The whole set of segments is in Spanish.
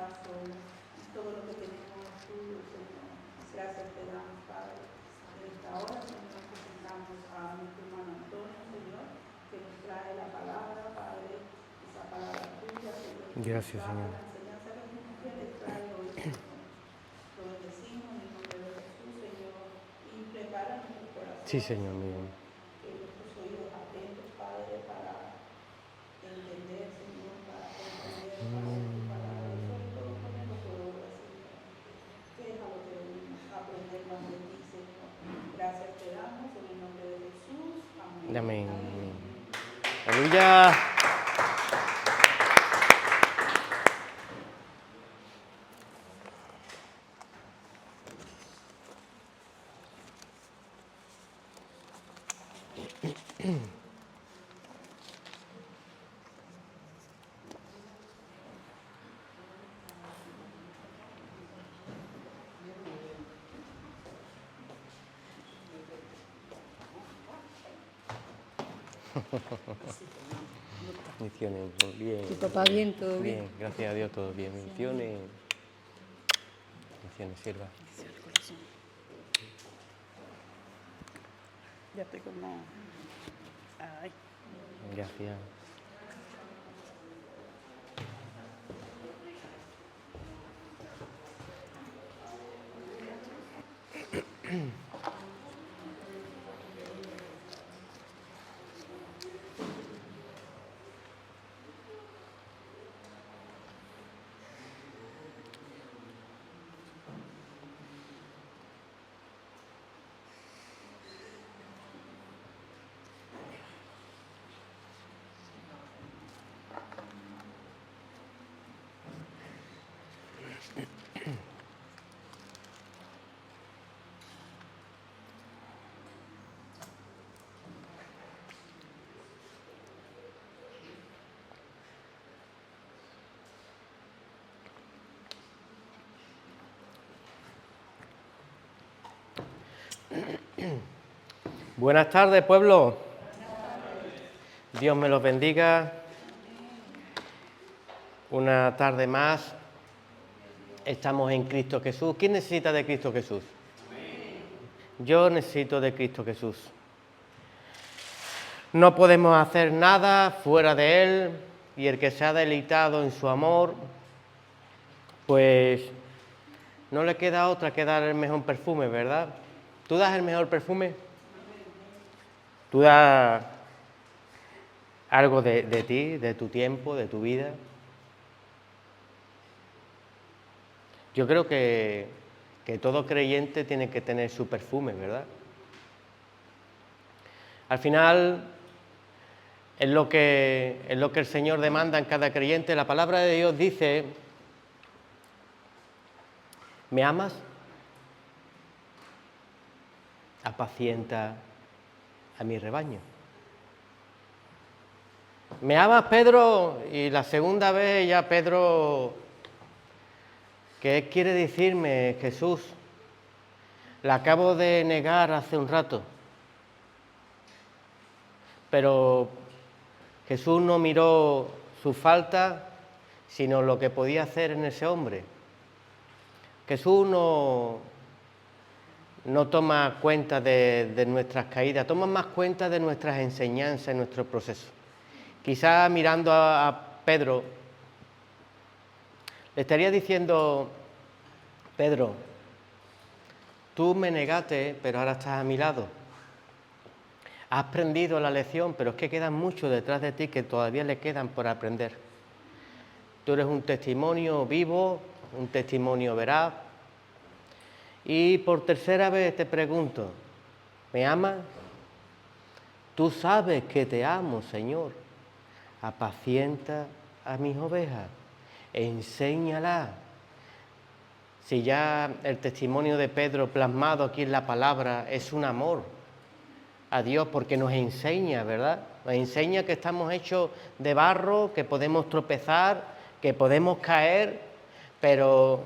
corazón, todo lo que tenemos tuyo, Señor. Gracias te damos, Padre. En esta hora, Señor, presentamos a nuestro hermano Antonio, Señor, que nos trae la palabra, Padre, esa palabra tuya, Señor. Gracias, Señor. La enseñanza que les trae hoy, Señor. Lo bendecimos en el nombre de Jesús, Señor, y prepara nuestro corazón. Sí, Señor mío. Que nuestros oídos atentos, Padre, para entender, Señor, para comprender, Padre, tu palabra, y sobre todo ponerlo por obra, Señor. Déjalo que venimos a aprender más de ti, Señor. Gracias te damos en el nombre de Jesús. Amén. Amén. Amén. Aleluya. Bendiciones, bien. ¿Tu papá bien? ¿Todo bien? Bien, gracias a Dios, todo bien. Bendiciones. Bendiciones, sierva. Ya estoy como... Ay. Gracias. Buenas tardes, pueblo. Dios me los bendiga. Una tarde más. Estamos en Cristo Jesús. ¿Quién necesita de Cristo Jesús? Yo necesito de Cristo Jesús. No podemos hacer nada fuera de Él, y el que se ha deleitado en su amor, pues no le queda otra que dar el mejor perfume, ¿verdad? ¿Tú das el mejor perfume? ¿Tú das algo de ti, de tu tiempo, de tu vida? Yo creo que todo creyente tiene que tener su perfume, ¿verdad? Al final, es lo que el Señor demanda en cada creyente. La palabra de Dios dice: ¿me amas? Apacienta a mi rebaño. ¿Me amas, Pedro? Y la segunda vez ya Pedro, ¿qué quiere decirme, Jesús? La acabo de negar hace un rato. Pero Jesús no miró su falta, sino lo que podía hacer en ese hombre. Jesús no toma cuenta de nuestras caídas, toma más cuenta de nuestras enseñanzas en nuestro proceso. Quizá mirando a Pedro, le estaría diciendo: Pedro, tú me negaste, pero ahora estás a mi lado. Has aprendido la lección, pero es que quedan muchos detrás de ti que todavía le quedan por aprender. Tú eres un testimonio vivo, un testimonio veraz. Y por tercera vez te pregunto: ¿me amas? Tú sabes que te amo, Señor. Apacienta a mis ovejas, enséñala. Si ya el testimonio de Pedro plasmado aquí en la palabra es un amor a Dios, porque nos enseña, ¿verdad? Nos enseña que estamos hechos de barro, que podemos tropezar, que podemos caer, pero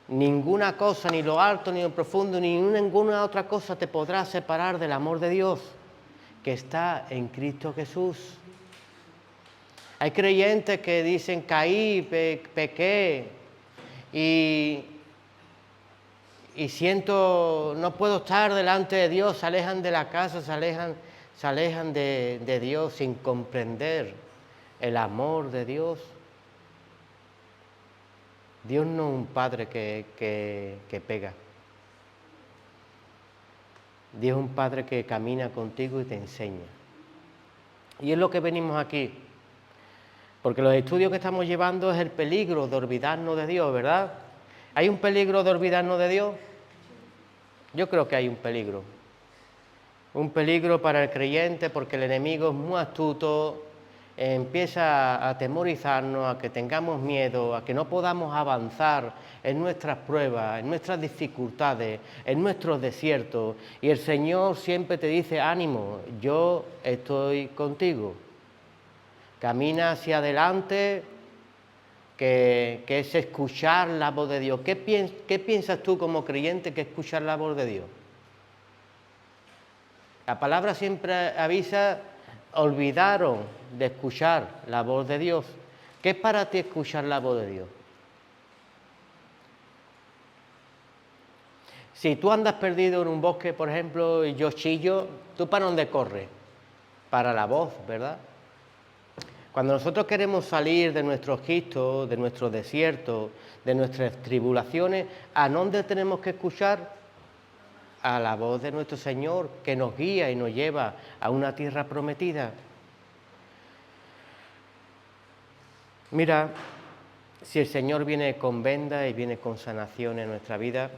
ninguna cosa, ni lo alto, ni lo profundo, ni ninguna otra cosa te podrá separar del amor de Dios que está en Cristo Jesús. Hay creyentes que dicen: caí, pequé, y siento, no puedo estar delante de Dios, se alejan de la casa, se alejan de Dios sin comprender el amor de Dios. Dios no es un padre que pega. Dios es un padre que camina contigo y te enseña. Y es lo que venimos aquí. Porque los estudios que estamos llevando es el peligro de olvidarnos de Dios, ¿verdad? ¿Hay un peligro de olvidarnos de Dios? Yo creo que hay un peligro. Un peligro para el creyente porque el enemigo es muy astuto, empieza a atemorizarnos, a que tengamos miedo, a que no podamos avanzar en nuestras pruebas, en nuestras dificultades, en nuestros desiertos. Y el Señor siempre te dice, ánimo, yo estoy contigo. Camina hacia adelante, que es escuchar la voz de Dios. ¿Qué piensas tú como creyente que escuchar la voz de Dios? La palabra siempre avisa, olvidaron de escuchar la voz de Dios. ¿Qué es para ti escuchar la voz de Dios? Si tú andas perdido en un bosque, por ejemplo, y yo chillo, ¿tú para dónde corres? Para la voz, ¿verdad? Cuando nosotros queremos salir de nuestro Egipto, de nuestro desierto, de nuestras tribulaciones, ¿a dónde tenemos que escuchar? A la voz de nuestro Señor, que nos guía y nos lleva a una tierra prometida. Mira, si el Señor viene con venda y viene con sanación en nuestra vida,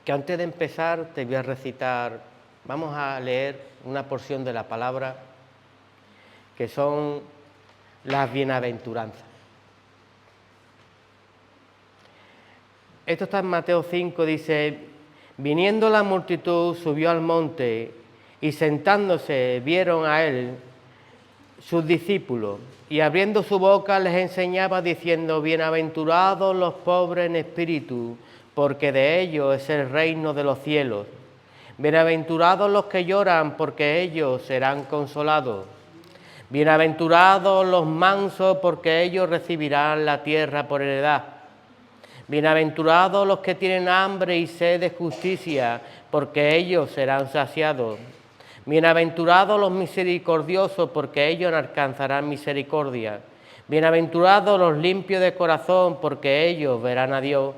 que antes de empezar te voy a recitar, vamos a leer una porción de la palabra, que son las bienaventuranzas. Esto está en Mateo 5, dice, viniendo la multitud, subió al monte y sentándose vieron a él sus discípulos y abriendo su boca les enseñaba diciendo, bienaventurados los pobres en espíritu, porque de ellos es el reino de los cielos. Bienaventurados los que lloran, porque ellos serán consolados. Bienaventurados los mansos, porque ellos recibirán la tierra por heredad. Bienaventurados los que tienen hambre y sed de justicia, porque ellos serán saciados. Bienaventurados los misericordiosos, porque ellos alcanzarán misericordia. Bienaventurados los limpios de corazón, porque ellos verán a Dios.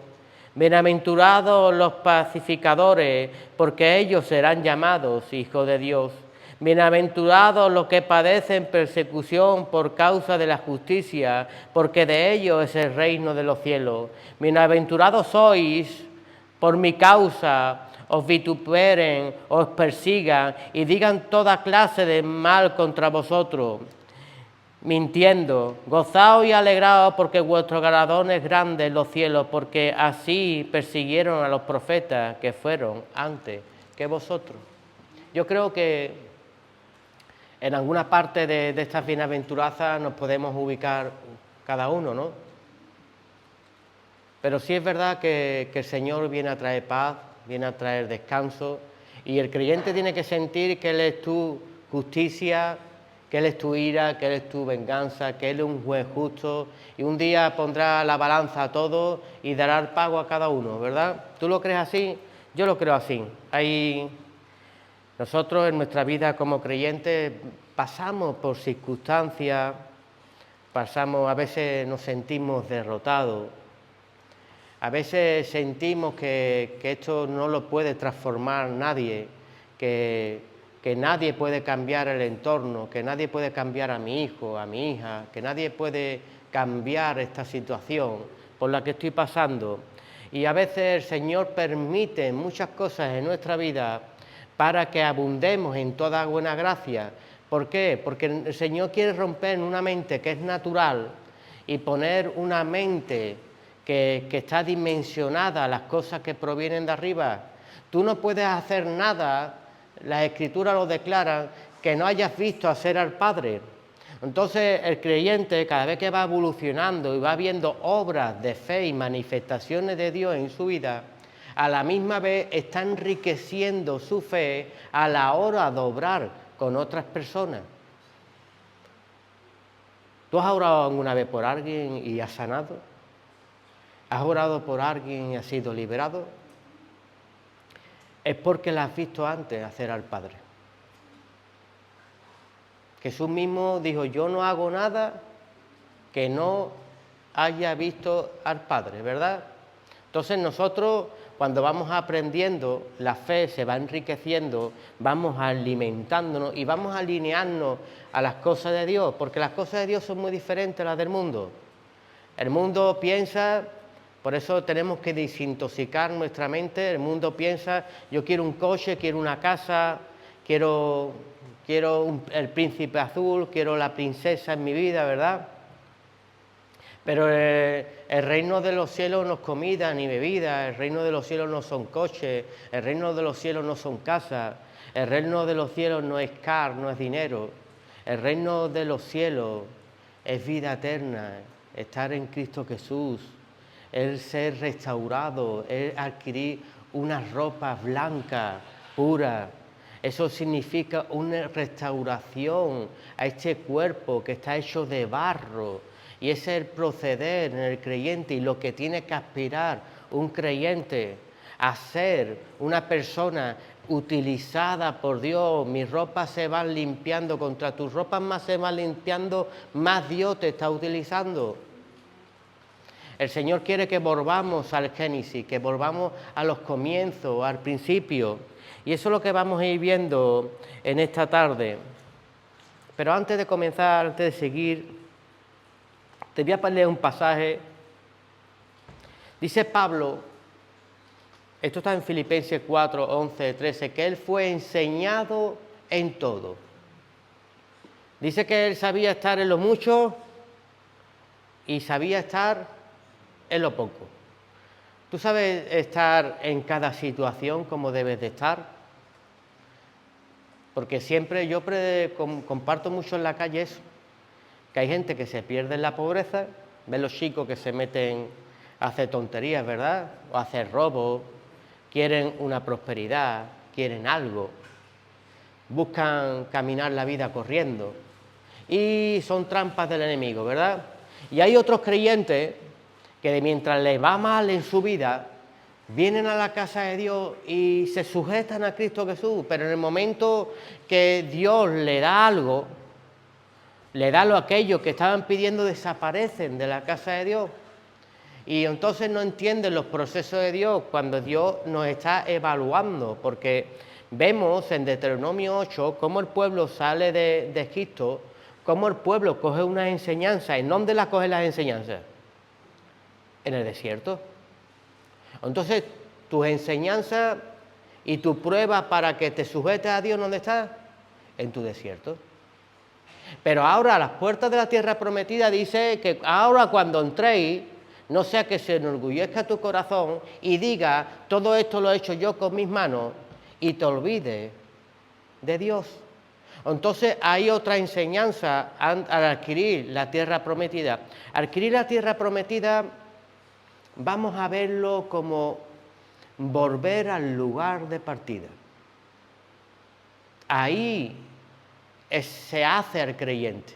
Bienaventurados los pacificadores, porque ellos serán llamados hijos de Dios. Bienaventurados los que padecen persecución por causa de la justicia, porque de ellos es el reino de los cielos. Bienaventurados sois por mi causa, os vituperen, os persigan y digan toda clase de mal contra vosotros, mintiendo. Gozaos y alegraos, porque vuestro galardón es grande en los cielos, porque así persiguieron a los profetas que fueron antes que vosotros. Yo creo que en alguna parte de estas bienaventuranzas nos podemos ubicar cada uno, ¿no? Pero sí es verdad que el Señor viene a traer paz, viene a traer descanso, y el creyente tiene que sentir que Él es tu justicia, que Él es tu ira, que Él es tu venganza, que Él es un juez justo, y un día pondrá la balanza a todos y dará el pago a cada uno, ¿verdad? ¿Tú lo crees así? Yo lo creo así. Nosotros en nuestra vida como creyentes pasamos por circunstancias, a veces nos sentimos derrotados, a veces sentimos que esto no lo puede transformar nadie, que nadie puede cambiar el entorno, que nadie puede cambiar a mi hijo, a mi hija, que nadie puede cambiar esta situación por la que estoy pasando. Y a veces el Señor permite muchas cosas en nuestra vida para que abundemos en toda buena gracia. ¿Por qué? Porque el Señor quiere romper una mente que es natural y poner una mente que está dimensionada a las cosas que provienen de arriba. Tú no puedes hacer nada, las Escrituras lo declaran, que no hayas visto hacer al Padre. Entonces el creyente, cada vez que va evolucionando y va viendo obras de fe y manifestaciones de Dios en su vida, a la misma vez está enriqueciendo su fe a la hora de obrar con otras personas. ¿Tú has orado alguna vez por alguien y has sanado? has orado por alguien y has sido liberado, es porque la has visto antes hacer al Padre. Jesús mismo dijo, yo no hago nada que no haya visto al Padre, ¿verdad? Entonces nosotros, cuando vamos aprendiendo, la fe se va enriqueciendo, vamos alimentándonos y vamos a alinearnos a las cosas de Dios, porque las cosas de Dios son muy diferentes a las del mundo. El mundo piensa, por eso tenemos que desintoxicar nuestra mente, el mundo piensa, yo quiero un coche, quiero una casa, quiero el príncipe azul, quiero la princesa en mi vida, ¿verdad? Pero el reino de los cielos no es comida ni bebida, el reino de los cielos no son coches, el reino de los cielos no son casas, el reino de los cielos no es no es dinero, el reino de los cielos es vida eterna, estar en Cristo Jesús, el ser restaurado, el adquirir unas ropas blancas, puras. Eso significa una restauración a este cuerpo que está hecho de barro. Y ese es el proceder en el creyente y lo que tiene que aspirar un creyente a ser una persona utilizada por Dios. Mis ropas se van limpiando, contra tus ropas más se van limpiando, más Dios te está utilizando. El Señor quiere que volvamos al Génesis, que volvamos a los comienzos, al principio. Y eso es lo que vamos a ir viendo en esta tarde. Pero antes de comenzar, antes de seguir, te voy a leer un pasaje. Dice Pablo, esto está en Filipenses 4, 11, 13, que él fue enseñado en todo. Dice que él sabía estar en lo mucho y sabía estar en lo poco. ¿Tú sabes estar en cada situación como debes de estar? Porque siempre yo comparto mucho en la calle eso, que hay gente que se pierde en la pobreza, ves los chicos que se meten a hacer tonterías, ¿verdad? O a hacer robos, quieren una prosperidad, quieren algo, buscan caminar la vida corriendo y son trampas del enemigo, ¿verdad? Y hay otros creyentes que mientras les va mal en su vida, vienen a la casa de Dios y se sujetan a Cristo Jesús, pero en el momento que Dios le da algo, le da lo aquello que estaban pidiendo, desaparecen de la casa de Dios. Y entonces no entienden los procesos de Dios cuando Dios nos está evaluando, porque vemos en Deuteronomio 8 cómo el pueblo sale de Egipto, cómo el pueblo coge una enseñanza. ¿En dónde la coge las enseñanzas? En el desierto. Entonces, tus enseñanzas y tu prueba para que te sujetes a Dios, ¿dónde está? En tu desierto. Pero ahora a las puertas de la tierra prometida dice que ahora cuando entréis, no sea que se enorgullezca tu corazón y diga, todo esto lo he hecho yo con mis manos, y te olvides de Dios. Entonces hay otra enseñanza al adquirir la tierra prometida. Adquirir la tierra prometida, vamos a verlo como volver al lugar de partida. Ahí se hace el creyente.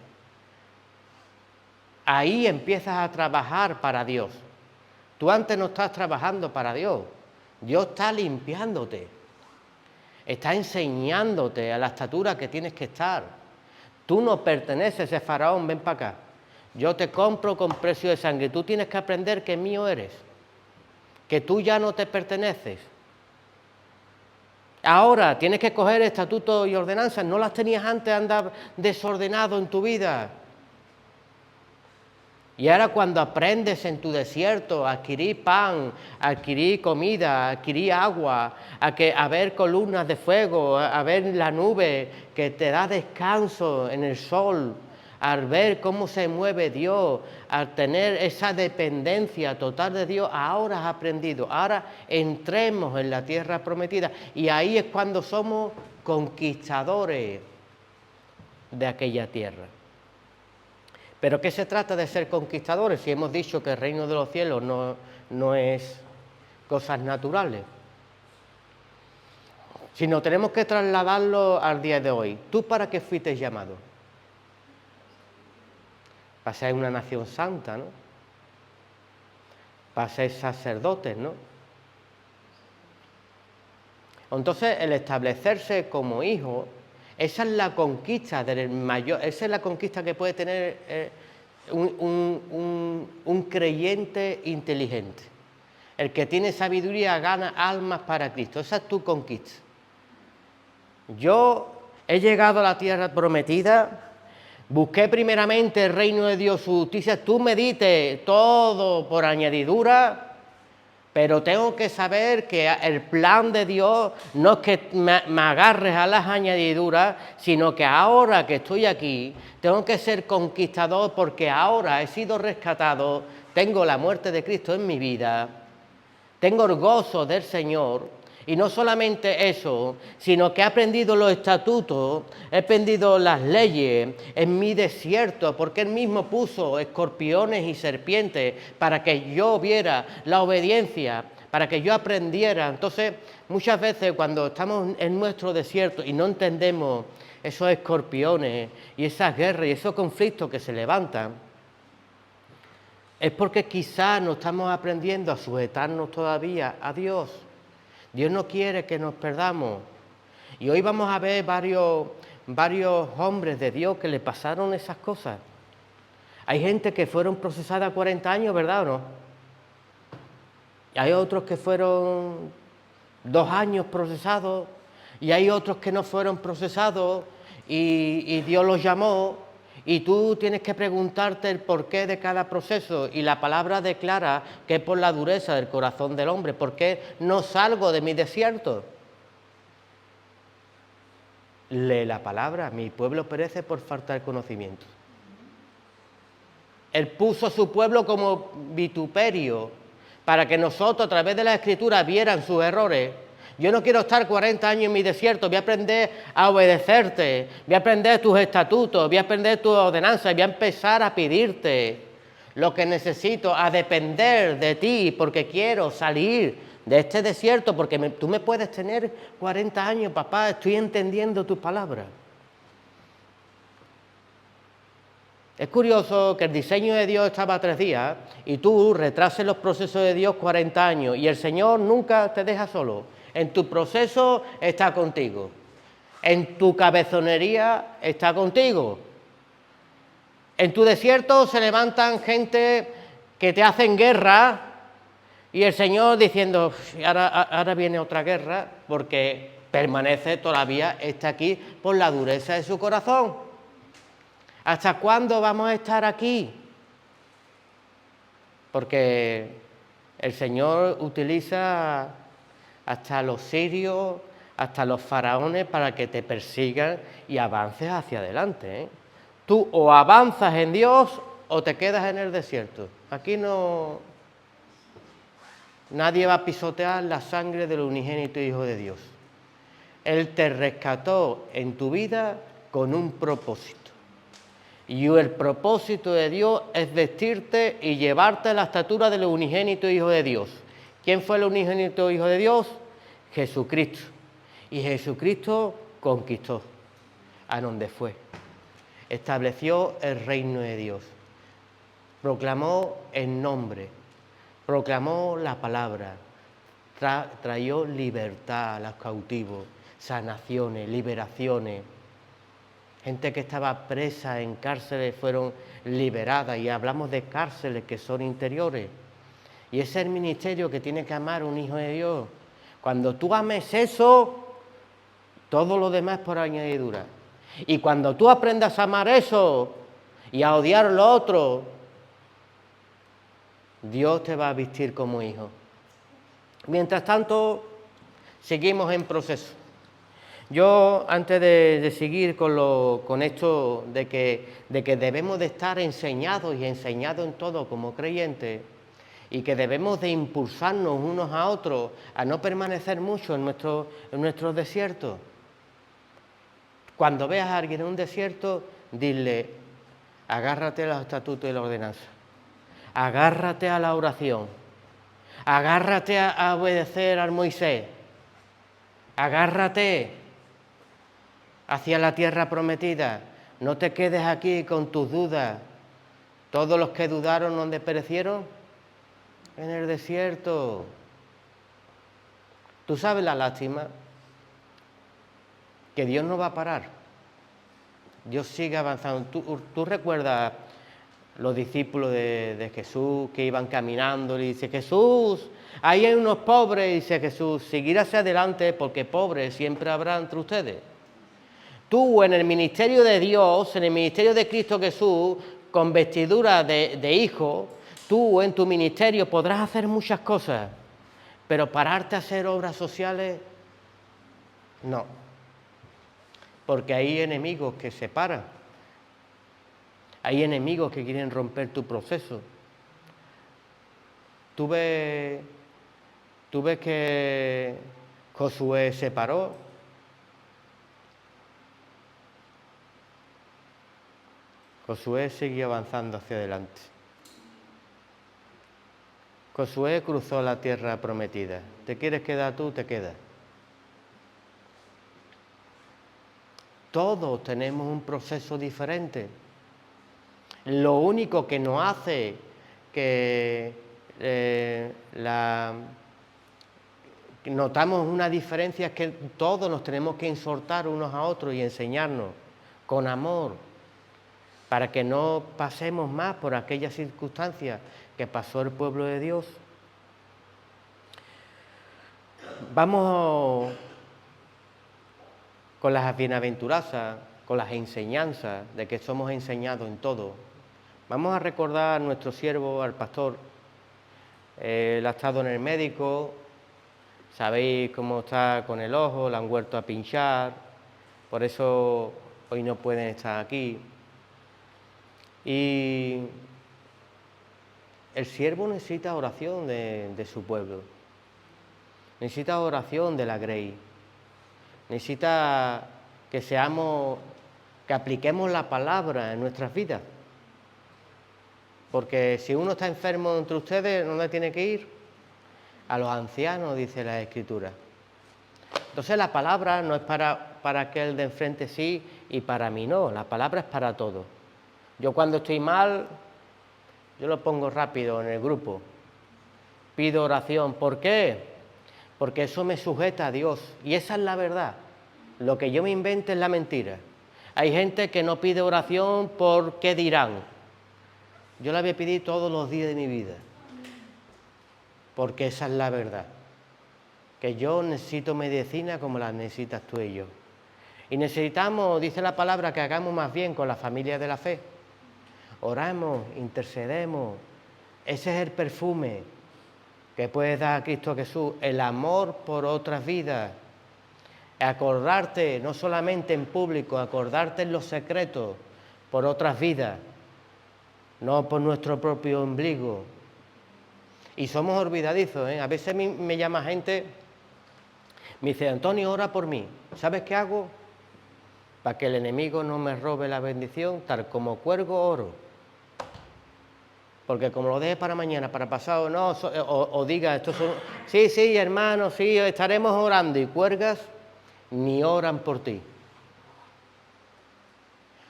Ahí empiezas a trabajar para Dios. Tú antes no estás trabajando para Dios. Dios está limpiándote. Está enseñándote a la estatura que tienes que estar. Tú no perteneces a ese faraón, ven para acá. Yo te compro con precio de sangre. Tú tienes que aprender que mío eres. Que tú ya no te perteneces. Ahora tienes que coger estatutos y ordenanzas. No las tenías antes, andar desordenado en tu vida. Y ahora cuando aprendes en tu desierto a adquirir pan, a adquirir comida, a adquirir agua, a ver columnas de fuego, a ver la nube que te da descanso en el sol, al ver cómo se mueve Dios, al tener esa dependencia total de Dios, ahora has aprendido. Ahora entremos en la tierra prometida y ahí es cuando somos conquistadores de aquella tierra. ¿Pero qué se trata de ser conquistadores? Si hemos dicho que el reino de los cielos no es cosas naturales, sino tenemos que trasladarlo al día de hoy. ¿Tú para qué fuiste llamado? Para ser una nación santa, ¿no? para ser sacerdotes, ¿no? Entonces, el establecerse como hijo, esa es la conquista del mayor, esa es la conquista que puede tener un creyente inteligente. El que tiene sabiduría gana almas para Cristo. Esa es tu conquista. Yo he llegado a la tierra prometida, busqué primeramente el reino de Dios, su justicia. Tú me diste todo por añadidura, pero tengo que saber que el plan de Dios no es que me agarres a las añadiduras, sino que ahora que estoy aquí, tengo que ser conquistador porque ahora he sido rescatado, tengo la muerte de Cristo en mi vida, tengo el gozo del Señor, y no solamente eso, sino que he aprendido los estatutos, he aprendido las leyes en mi desierto, porque Él mismo puso escorpiones y serpientes para que yo viera la obediencia, para que yo aprendiera. Entonces, muchas veces cuando estamos en nuestro desierto y no entendemos esos escorpiones y esas guerras y esos conflictos que se levantan, es porque quizás no estamos aprendiendo a sujetarnos todavía a Dios. Dios no quiere que nos perdamos. Y hoy vamos a ver varios hombres de Dios que le pasaron esas cosas. Hay gente que fueron procesadas 40 años, ¿verdad o no? Y hay otros que fueron 2 años procesados, y hay otros que no fueron procesados y Dios los llamó. Y tú tienes que preguntarte el porqué de cada proceso, y la palabra declara que es por la dureza del corazón del hombre. ¿Por qué no salgo de mi desierto? Lee la palabra, mi pueblo perece por falta de conocimiento. Él puso a su pueblo como vituperio para que nosotros a través de la Escritura vieran sus errores. Yo no quiero estar 40 años en mi desierto, voy a aprender a obedecerte, voy a aprender tus estatutos, voy a aprender tus ordenanzas, voy a empezar a pedirte lo que necesito, a depender de ti, porque quiero salir de este desierto, porque tú me puedes tener 40 años, papá, estoy entendiendo tus palabras. Es curioso que el diseño de Dios estaba a 3 días y tú retrases los procesos de Dios 40 años y el Señor nunca te deja solo. En tu proceso está contigo. En tu cabezonería está contigo. En tu desierto se levantan gente que te hacen guerra y el Señor diciendo, ahora viene otra guerra, porque permanece todavía, está aquí por la dureza de su corazón. ¿Hasta cuándo vamos a estar aquí? Porque el Señor utiliza hasta los sirios, hasta los faraones para que te persigan y avances hacia adelante, ¿eh? Tú o avanzas en Dios o te quedas en el desierto. Aquí no... Nadie va a pisotear la sangre del unigénito Hijo de Dios. Él te rescató en tu vida con un propósito. Y el propósito de Dios es vestirte y llevarte a la estatura del unigénito Hijo de Dios. ¿Quién fue el unigénito Hijo de Dios? Jesucristo. Y Jesucristo conquistó a donde fue. Estableció el reino de Dios. Proclamó el nombre. Proclamó la palabra. Trayó libertad a los cautivos, sanaciones, liberaciones. Gente que estaba presa en cárceles fueron liberadas, y hablamos de cárceles que son interiores. Y ese es el ministerio que tiene que amar un hijo de Dios. Cuando tú ames eso, todo lo demás es por añadidura. Y cuando tú aprendas a amar eso y a odiar lo otro, Dios te va a vestir como hijo. Mientras tanto, seguimos en proceso. Yo, antes de seguir con esto de que debemos de estar enseñados y enseñados en todo como creyentes, y que debemos de impulsarnos unos a otros a no permanecer mucho en nuestros desiertos. Cuando veas a alguien en un desierto, dile, agárrate a los estatutos y la ordenanza, agárrate a la oración, agárrate a obedecer al Moisés, agárrate hacia la tierra prometida, no te quedes aquí con tus dudas. Todos los que dudaron, ¿dónde perecieron? en el desierto. ¿Tú sabes la lástima? Que Dios no va a parar. Dios sigue avanzando. ¿Tú recuerdas los discípulos de Jesús que iban caminando y dice, Jesús, ahí hay unos pobres, y dice Jesús, seguir hacia adelante porque pobres siempre habrá entre ustedes. Tú en el ministerio de Dios, en el ministerio de Cristo Jesús, con vestidura de hijo, tú en tu ministerio podrás hacer muchas cosas, pero pararte a hacer obras sociales, no. Porque hay enemigos que se paran. Hay enemigos que quieren romper tu proceso. Tú ves que Josué se paró. Josué siguió avanzando hacia adelante. Josué cruzó la tierra prometida. ¿Te quieres quedar tú? Te quedas. Todos tenemos un proceso diferente. Lo único que nos hace que notamos una diferencia es que todos nos tenemos que exhortar unos a otros y enseñarnos con amor para que no pasemos más por aquellas circunstancias que pasó el pueblo de Dios. Vamos con las bienaventuranzas, con las enseñanzas de que somos enseñados en todo. Vamos a recordar a nuestro siervo, al pastor. Él ha estado en el médico, sabéis cómo está con el ojo, le han vuelto a pinchar, por eso hoy no pueden estar aquí. Y el siervo necesita oración de su pueblo, necesita oración de la Grey, necesita que apliquemos la palabra en nuestras vidas. Porque si uno está enfermo entre ustedes, ¿dónde tiene que ir? A los ancianos, dice la Escritura. Entonces la palabra no es para aquel de enfrente sí y para mí no, la palabra es para todos. Yo cuando estoy mal, yo lo pongo rápido en el grupo. Pido oración. ¿Por qué? Porque eso me sujeta a Dios y esa es la verdad. Lo que yo me invente es la mentira. Hay gente que no pide oración por qué dirán. Yo la voy a pedir todos los días de mi vida, porque esa es la verdad, que yo necesito medicina como la necesitas tú y yo. Y necesitamos, dice la palabra, que hagamos más bien con la familia de la fe. Oramos, intercedemos, ese es el perfume que puede dar a Cristo Jesús, el amor por otras vidas. Acordarte, no solamente en público, acordarte en los secretos por otras vidas. No por nuestro propio ombligo. Y somos olvidadizos, ¿eh? A veces me llama gente, me dice, Antonio, ora por mí. ¿Sabes qué hago? Para que el enemigo no me robe la bendición, tal como cuelgo oro. Porque como lo deje para mañana, para pasado, no, o diga, sí, hermano, sí, estaremos orando, y cuelgas, ni oran por ti.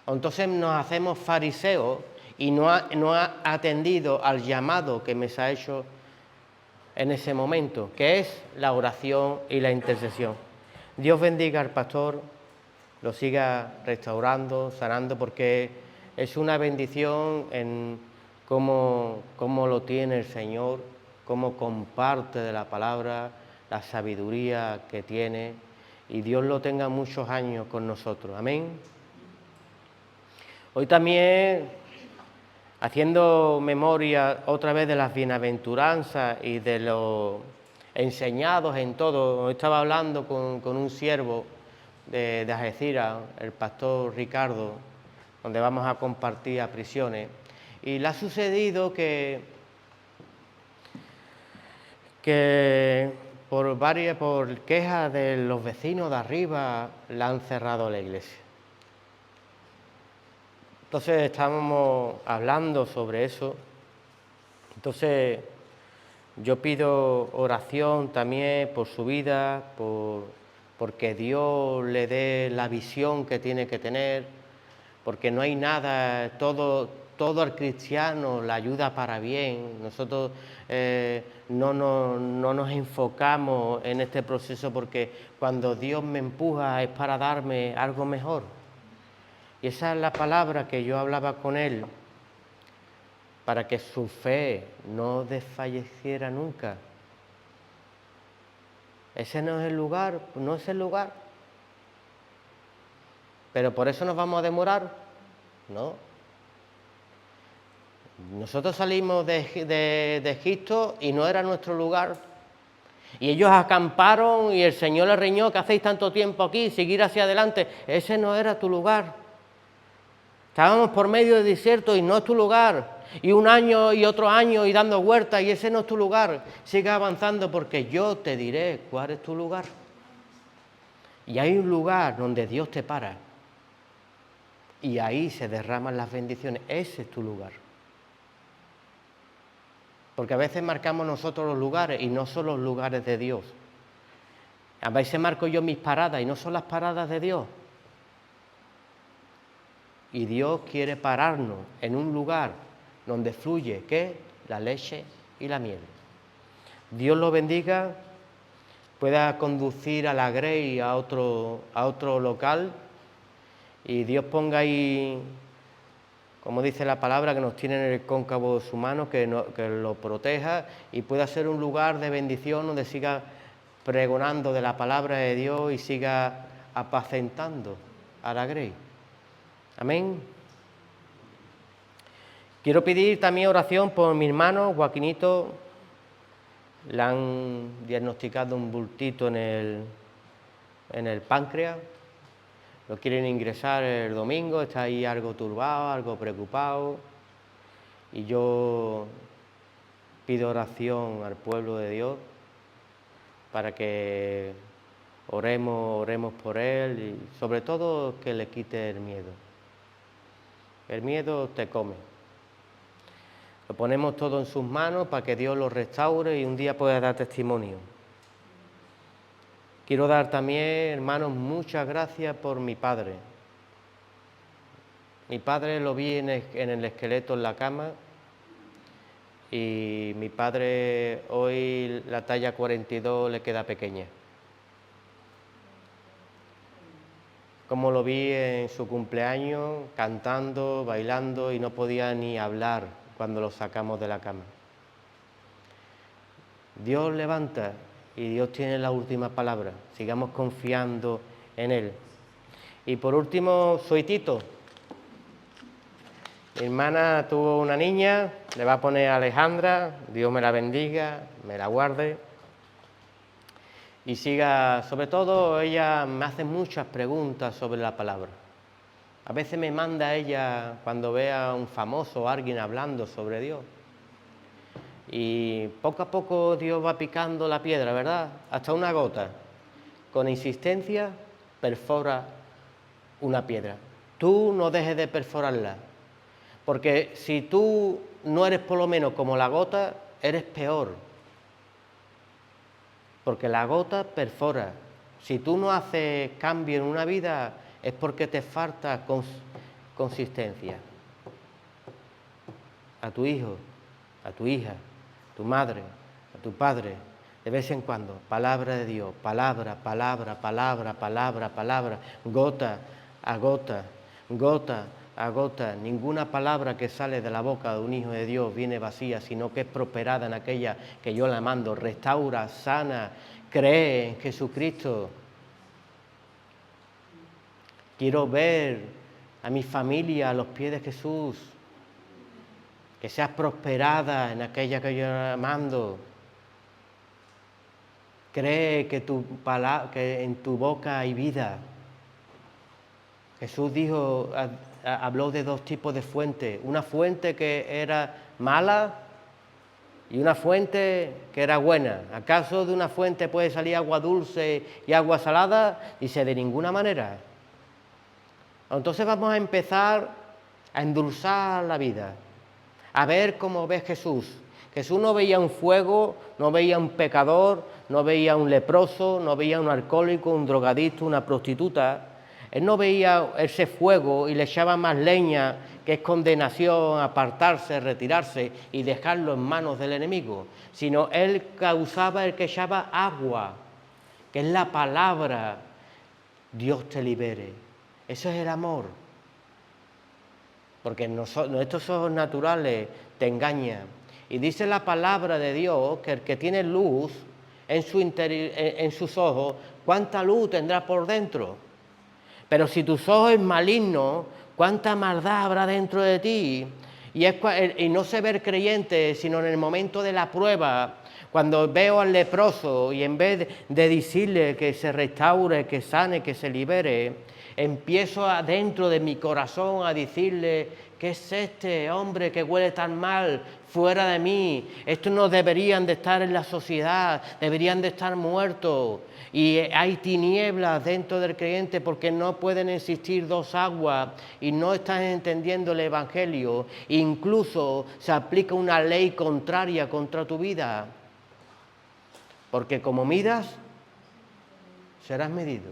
Entonces nos hacemos fariseos, y no ha atendido al llamado que me se ha hecho en ese momento, que es la oración y la intercesión. Dios bendiga al pastor, lo siga restaurando, sanando, porque es una bendición en cómo lo tiene el Señor, cómo comparte de la palabra, la sabiduría que tiene, y Dios lo tenga muchos años con nosotros. Amén. Hoy también, haciendo memoria otra vez de las bienaventuranzas y de los enseñados en todo, estaba hablando con un siervo de Algeciras, el pastor Ricardo, donde vamos a compartir a prisiones, y le ha sucedido que por quejas de los vecinos de arriba le han cerrado la iglesia. Entonces estábamos hablando sobre eso. Entonces yo pido oración también por su vida, porque Dios le dé la visión que tiene que tener, porque no hay nada, todo todo al cristiano la ayuda para bien. Nosotros no nos enfocamos en este proceso porque cuando Dios me empuja es para darme algo mejor. Y esa es la palabra que yo hablaba con él, para que su fe no desfalleciera nunca. Ese no es el lugar, no es el lugar. Pero por eso nos vamos a demorar, ¿no? Nosotros salimos de Egipto y no era nuestro lugar. Y ellos acamparon y el Señor les riñó: ¿qué hacéis tanto tiempo aquí? Seguir hacia adelante. Ese no era tu lugar. Estábamos por medio del desierto y no es tu lugar. Y un año y otro año y dando vueltas, y ese no es tu lugar. Sigue avanzando porque yo te diré cuál es tu lugar. Y hay un lugar donde Dios te para. Y ahí se derraman las bendiciones. Ese es tu lugar. Porque a veces marcamos nosotros los lugares y no son los lugares de Dios. A veces marco yo mis paradas y no son las paradas de Dios. Y Dios quiere pararnos en un lugar donde fluye, ¿qué? La leche y la miel. Dios lo bendiga, pueda conducir a la Grey a otro local, y Dios ponga ahí, como dice la palabra, que nos tiene en el cóncavo de su mano, que lo proteja y pueda ser un lugar de bendición donde siga pregonando de la palabra de Dios y siga apacentando a la Grey. Amén. Quiero pedir también oración por mi hermano Joaquinito. Le han diagnosticado un bultito en el páncreas. Lo quieren ingresar el domingo, está ahí algo turbado, algo preocupado. Y yo pido oración al pueblo de Dios para que oremos por él y sobre todo que le quite el miedo. El miedo te come. Lo ponemos todo en sus manos para que Dios lo restaure y un día pueda dar testimonio. Quiero dar también, hermanos, muchas gracias por mi padre. Mi padre lo vi en el esqueleto en la cama y mi padre hoy la talla 42 le queda pequeña. Como lo vi en su cumpleaños, cantando, bailando y no podía ni hablar cuando lo sacamos de la cama. Dios levanta y Dios tiene la última palabra. Sigamos confiando en Él. Y por último, soy Tito. Mi hermana tuvo una niña, le va a poner Alejandra. Dios me la bendiga, me la guarde. Y siga, sobre todo ella me hace muchas preguntas sobre la palabra. A veces me manda ella cuando vea a un famoso o alguien hablando sobre Dios. Y poco a poco Dios va picando la piedra, ¿verdad? Hasta una gota. Con insistencia perfora una piedra. Tú no dejes de perforarla. Porque si tú no eres por lo menos como la gota, eres peor. Porque la gota perfora. Si tú no haces cambio en una vida, es porque te falta consistencia. A tu hijo, a tu hija, a tu madre, a tu padre, de vez en cuando, palabra de Dios, palabra, palabra, palabra, palabra, palabra, gota a gota, gota a gota. Ninguna palabra que sale de la boca de un hijo de Dios viene vacía, sino que es prosperada en aquella que yo la mando. Restaura, sana, cree en Jesucristo. Quiero ver a mi familia a los pies de Jesús. Que seas prosperada en aquella que yo la mando. Cree que en tu boca hay vida. Jesús dijo, habló de dos tipos de fuentes. Una fuente que era mala y una fuente que era buena. ¿Acaso de una fuente puede salir agua dulce y agua salada? Dice, de ninguna manera. Entonces vamos a empezar a endulzar la vida, a ver cómo ve Jesús. Jesús no veía un fuego, no veía un pecador, no veía un leproso, no veía un alcohólico, un drogadicto, una prostituta. Él no veía ese fuego y le echaba más leña que es condenación, apartarse, retirarse y dejarlo en manos del enemigo, sino Él causaba el que echaba agua, que es la palabra, Dios te libere. Eso es el amor. Porque nuestros ojos naturales te engañan. Y dice la palabra de Dios que el que tiene luz en sus ojos, ¿cuánta luz tendrá por dentro? Pero si tus ojos es maligno, ¿cuánta maldad habrá dentro de ti? Y no se ve el creyente, sino en el momento de la prueba, cuando veo al leproso y en vez de decirle que se restaure, que sane, que se libere, empiezo dentro de mi corazón a decirle: ¿qué es este hombre que huele tan mal? Fuera de mí. Estos no deberían de estar en la sociedad, deberían de estar muertos. Y hay tinieblas dentro del creyente porque no pueden existir dos aguas y no están entendiendo el Evangelio. Incluso se aplica una ley contraria contra tu vida. Porque como midas, serás medido.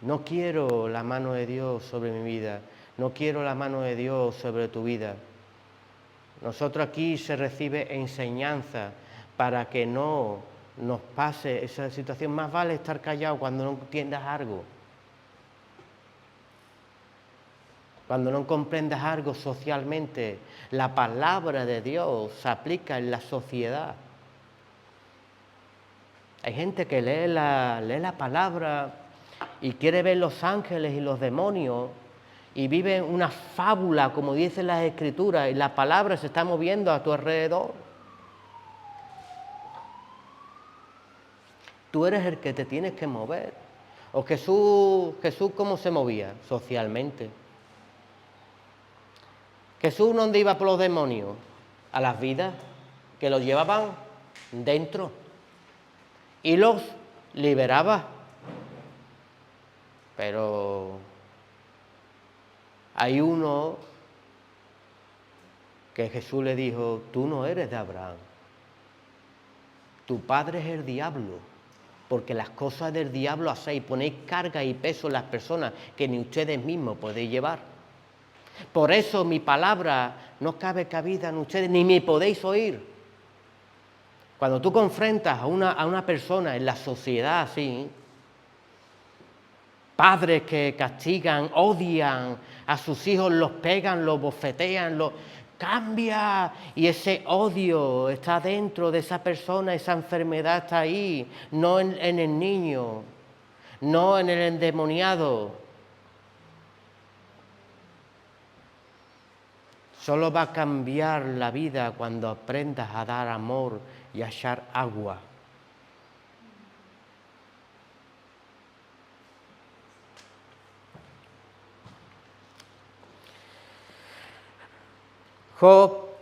No quiero la mano de Dios sobre mi vida, no quiero la mano de Dios sobre tu vida. Nosotros aquí se recibe enseñanza para que no nos pase esa situación. Más vale estar callado cuando no entiendas algo, cuando no comprendas algo socialmente. La palabra de Dios se aplica en la sociedad. Hay gente que lee la palabra y quiere ver los ángeles y los demonios y vive una fábula, como dicen las Escrituras, y la palabra se está moviendo a tu alrededor. Tú eres el que te tienes que mover. O Jesús, ¿cómo se movía? Socialmente. Jesús, ¿dónde iba por los demonios? A las vidas que los llevaban dentro y los liberaba. Pero hay uno que Jesús le dijo: tú no eres de Abraham, tu padre es el diablo, porque las cosas del diablo hacéis, ponéis carga y peso en las personas que ni ustedes mismos podéis llevar. Por eso mi palabra no cabe cabida en ustedes, ni me podéis oír. Cuando tú confrontas a una persona en la sociedad así, padres que castigan, odian a sus hijos, los pegan, los bofetean, cambia, y ese odio está dentro de esa persona, esa enfermedad está ahí, no en el niño, no en el endemoniado. Solo va a cambiar la vida cuando aprendas a dar amor y a echar agua. Job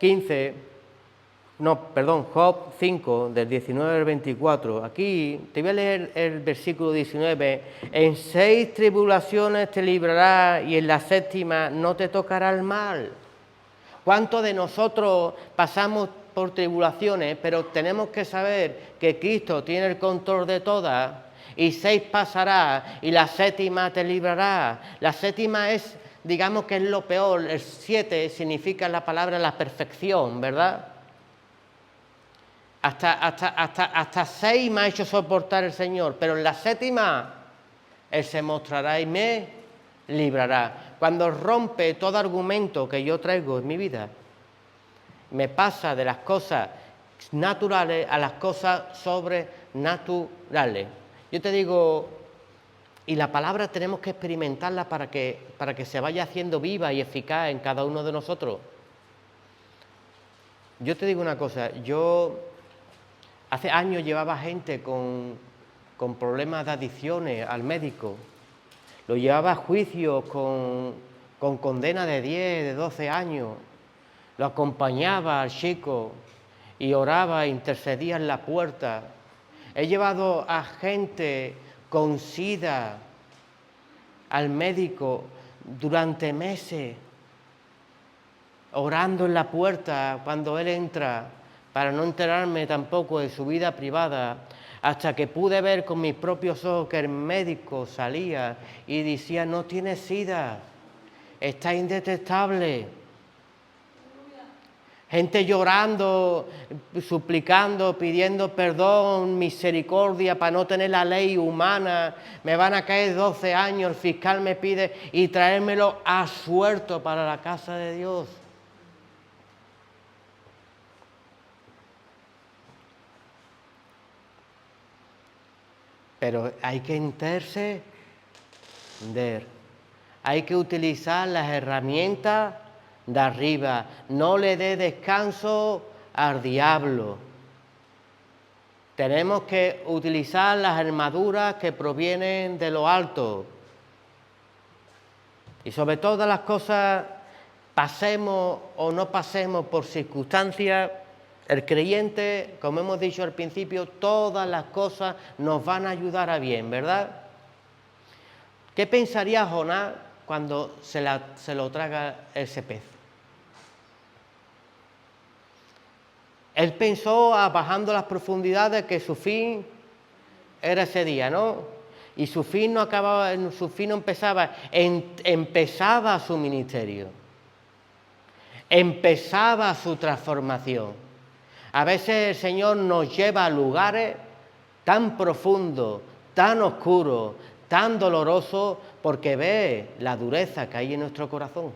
5, del 19 al 24. Aquí te voy a leer el versículo 19. En 6 tribulaciones te librará y en la 7ª no te tocará el mal. ¿Cuántos de nosotros pasamos por tribulaciones, pero tenemos que saber que Cristo tiene el control de todas? Y 6 pasará y la 7ª te librará. La 7ª es, digamos que es lo peor. El 7 significa la palabra la perfección, ¿verdad? Hasta 6 me ha hecho soportar el Señor, pero en la 7ª Él se mostrará y me librará. Cuando rompe todo argumento que yo traigo en mi vida, me pasa de las cosas naturales a las cosas sobrenaturales. Yo te digo, y la palabra tenemos que experimentarla para que se vaya haciendo viva y eficaz en cada uno de nosotros. Yo te digo una cosa, yo hace años llevaba gente con problemas de adicciones al médico. Lo llevaba a juicio con condena de 10, de 12 años. Lo acompañaba al chico y oraba, intercedía en la puerta. He llevado a gente con SIDA al médico durante meses, orando en la puerta cuando él entra, para no enterarme tampoco de su vida privada. hasta que pude ver con mis propios ojos que el médico salía y decía, no tiene SIDA, está indetectable. Gente llorando, suplicando, pidiendo perdón, misericordia para no tener la ley humana. Me van a caer 12 años, el fiscal me pide y traérmelo a suelto para la casa de Dios. Pero hay que interceder, hay que utilizar las herramientas de arriba, no le dé descanso al diablo. Tenemos que utilizar las armaduras que provienen de lo alto. Y sobre todas las cosas, pasemos o no pasemos por circunstancias, el creyente, como hemos dicho al principio, todas las cosas nos van a ayudar a bien, ¿verdad? ¿Qué pensaría Jonás cuando se lo traga ese pez? Él pensó, bajando las profundidades, que su fin era ese día, ¿no? Y su fin no acababa, su fin no empezaba, empezaba su ministerio, empezaba su transformación. A veces el Señor nos lleva a lugares tan profundos, tan oscuros, tan dolorosos, porque ve la dureza que hay en nuestro corazón.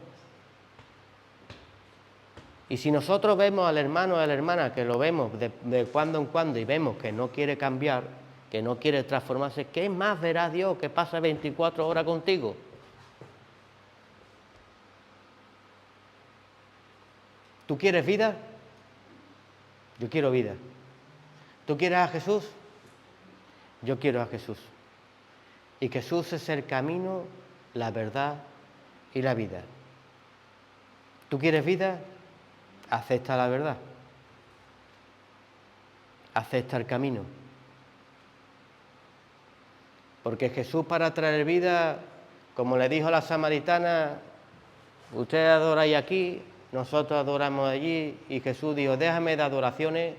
Y si nosotros vemos al hermano o a la hermana, que lo vemos de cuando en cuando y vemos que no quiere cambiar, que no quiere transformarse, ¿qué más verá Dios que pasa 24 horas contigo? ¿Tú quieres vida? Yo quiero vida. ¿Tú quieres a Jesús? Yo quiero a Jesús. Y Jesús es el camino, la verdad y la vida. ¿Tú quieres vida? Acepta la verdad. Acepta el camino. Porque Jesús, para traer vida, como le dijo a la samaritana, ustedes adoráis aquí, nosotros adoramos allí, y Jesús dijo, déjame de adoraciones,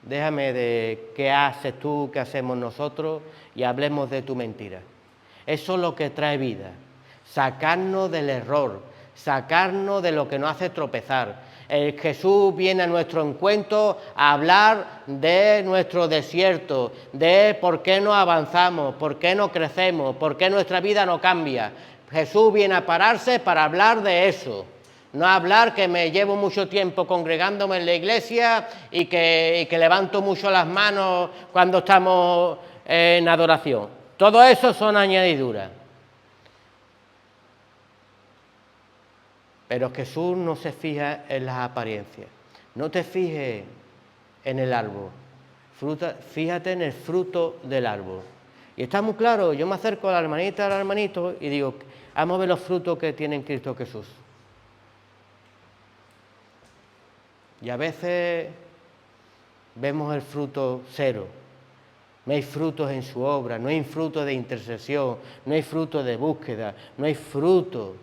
déjame de qué haces tú, qué hacemos nosotros, y hablemos de tu mentira. Eso es lo que trae vida, sacarnos del error, sacarnos de lo que nos hace tropezar. Jesús viene a nuestro encuentro a hablar de nuestro desierto, de por qué no avanzamos, por qué no crecemos, por qué nuestra vida no cambia. Jesús viene a pararse para hablar de eso. No hablar que me llevo mucho tiempo congregándome en la iglesia y que levanto mucho las manos cuando estamos en adoración. Todo eso son añadiduras. Pero Jesús no se fija en las apariencias. No te fijes en el árbol. Fíjate en el fruto del árbol. Y está muy claro, yo me acerco a la hermanita, al hermanito y digo, vamos a ver los frutos que tiene Cristo Jesús. Y a veces vemos el fruto cero. No hay frutos en su obra, no hay fruto de intercesión, no hay fruto de búsqueda, no hay fruto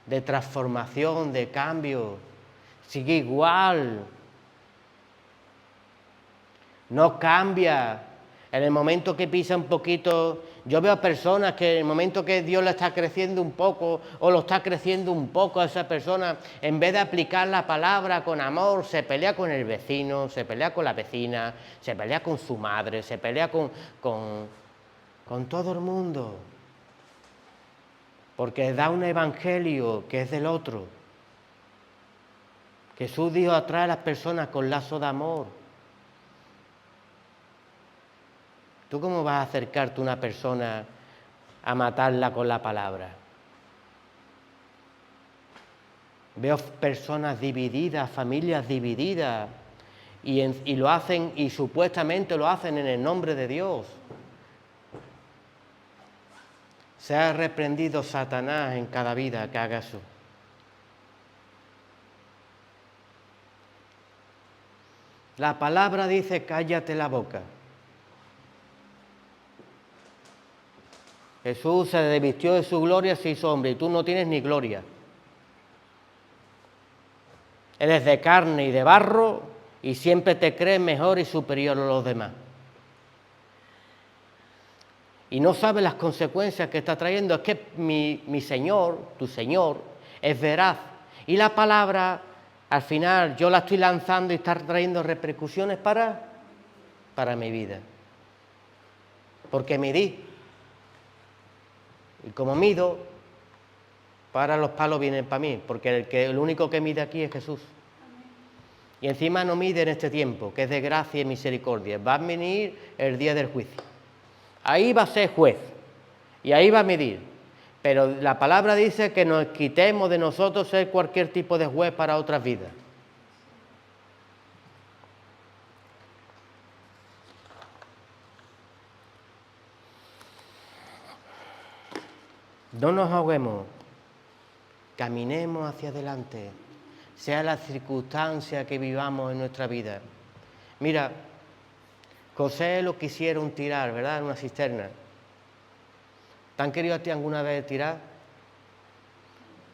de transformación, de cambio. Sigue igual. No cambia. En el momento que pisa un poquito, yo veo a personas que en el momento que Dios le está creciendo un poco o lo está creciendo un poco a esa persona, en vez de aplicar la palabra con amor, se pelea con el vecino, se pelea con la vecina, se pelea con su madre, se pelea con todo el mundo. Porque da un evangelio que es del otro. Jesús dijo, atrae a las personas con lazo de amor. ¿Tú cómo vas a acercarte a una persona a matarla con la palabra? Veo personas divididas, familias divididas, y lo hacen, y supuestamente lo hacen en el nombre de Dios. Sea reprendido Satanás en cada vida que haga eso. La palabra dice, cállate la boca. Jesús se desvistió de su gloria, se hizo hombre, y tú no tienes ni gloria. Eres de carne y de barro, y siempre te crees mejor y superior a los demás. y no sabe las consecuencias que está trayendo. Es que mi Señor, tu Señor, es veraz. Y la palabra, al final, yo la estoy lanzando y está trayendo repercusiones para mi vida. Porque midí. Y como mido, para los palos vienen para mí, porque el único que mide aquí es Jesús. Y encima no mide en este tiempo, que es de gracia y misericordia. Va a venir el día del juicio. Ahí va a ser juez. Y ahí va a medir. Pero la palabra dice que nos quitemos de nosotros ser cualquier tipo de juez para otras vidas. No nos ahoguemos. Caminemos hacia adelante. Sea la circunstancia que vivamos en nuestra vida. Mira, José lo quisieron tirar, ¿verdad? En una cisterna. ¿Te han querido a ti alguna vez tirar?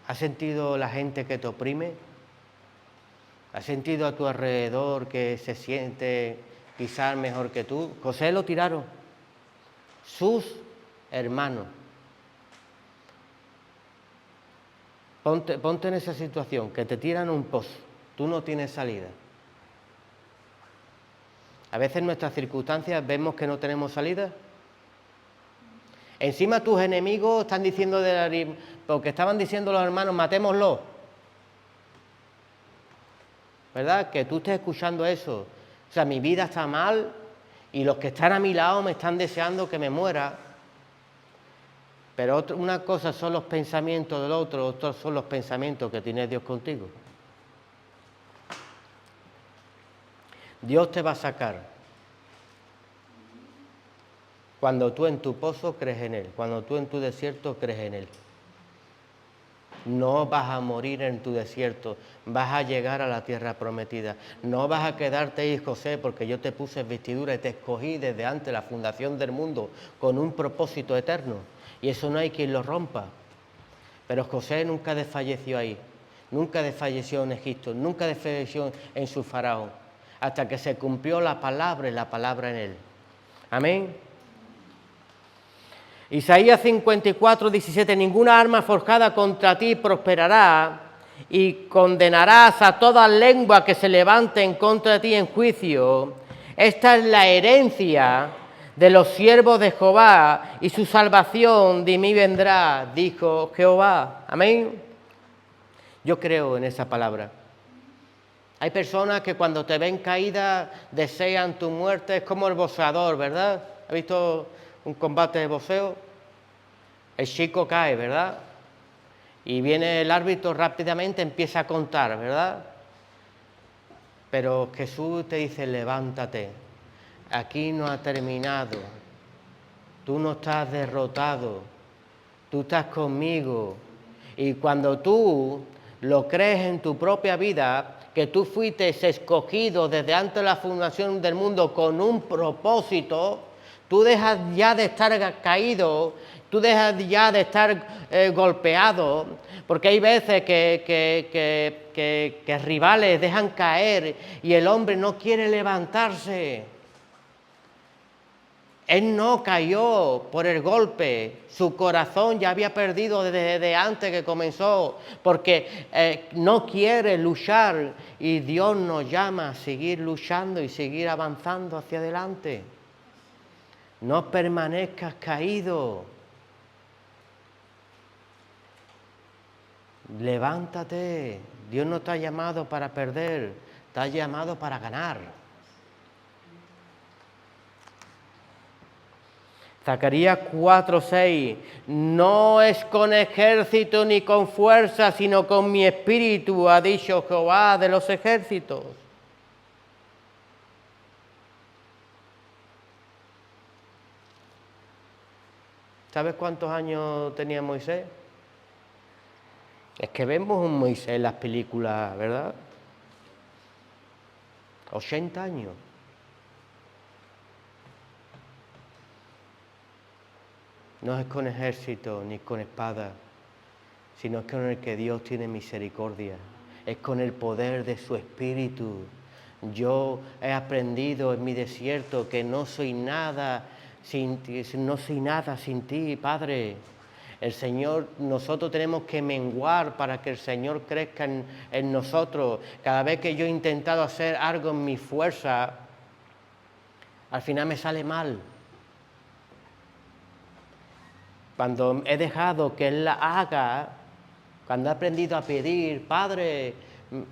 ¿Has sentido la gente que te oprime? ¿Has sentido a tu alrededor que se siente quizás mejor que tú? José lo tiraron. Sus hermanos. Ponte en esa situación, que te tiran a un pozo. Tú no tienes salida. A veces en nuestras circunstancias vemos que no tenemos salida. Encima tus enemigos están diciendo, porque estaban diciendo los hermanos, matémoslo. ¿Verdad? Que tú estés escuchando eso. O sea, mi vida está mal y los que están a mi lado me están deseando que me muera. Pero una cosa son los pensamientos del otro, otros son los pensamientos que tiene Dios contigo. Dios te va a sacar. Cuando tú en tu pozo crees en Él, cuando tú en tu desierto crees en Él. No vas a morir en tu desierto, vas a llegar a la tierra prometida. No vas a quedarte ahí, José, porque yo te puse vestidura y te escogí desde antes de la fundación del mundo con un propósito eterno. Y eso no hay quien lo rompa. Pero José nunca desfalleció ahí, nunca desfalleció en Egipto, nunca desfalleció en su faraón, hasta que se cumplió la palabra y la palabra en él. Amén. Isaías 54, 17, ninguna arma forjada contra ti prosperará y condenarás a toda lengua que se levante en contra de ti en juicio. Esta es la herencia de los siervos de Jehová y su salvación de mí vendrá, dijo Jehová. Amén. Yo creo en esa palabra. Hay personas que cuando te ven caída desean tu muerte, es como el boxeador, ¿verdad? ¿Has visto un combate de boxeo? El chico cae, ¿verdad? Y viene el árbitro rápidamente, empieza a contar, ¿verdad? Pero Jesús te dice, levántate, aquí no ha terminado, tú no estás derrotado, tú estás conmigo. Y cuando tú lo crees en tu propia vida, que tú fuiste escogido desde antes de la fundación del mundo con un propósito, tú dejas ya de estar caído, tú dejas ya de estar golpeado, porque hay veces que rivales dejan caer y el hombre no quiere levantarse. Él no cayó por el golpe, su corazón ya había perdido desde antes que comenzó, porque no quiere luchar y Dios nos llama a seguir luchando y seguir avanzando hacia adelante. No permanezcas caído. Levántate. Dios no te ha llamado para perder, te ha llamado para ganar. Zacarías 4:6, no es con ejército ni con fuerza, sino con mi espíritu, ha dicho Jehová de los ejércitos. ¿Sabes cuántos años tenía Moisés? Es que vemos un Moisés en las películas, ¿verdad? 80 años. No es con ejército ni con espada, sino es con el que Dios tiene misericordia. Es con el poder de su Espíritu. Yo he aprendido en mi desierto que no soy nada no soy nada sin ti, Padre. El Señor, nosotros tenemos que menguar para que el Señor crezca en nosotros. Cada vez que yo he intentado hacer algo en mi fuerza, al final me sale mal. Cuando he dejado que Él la haga, cuando he aprendido a pedir, Padre,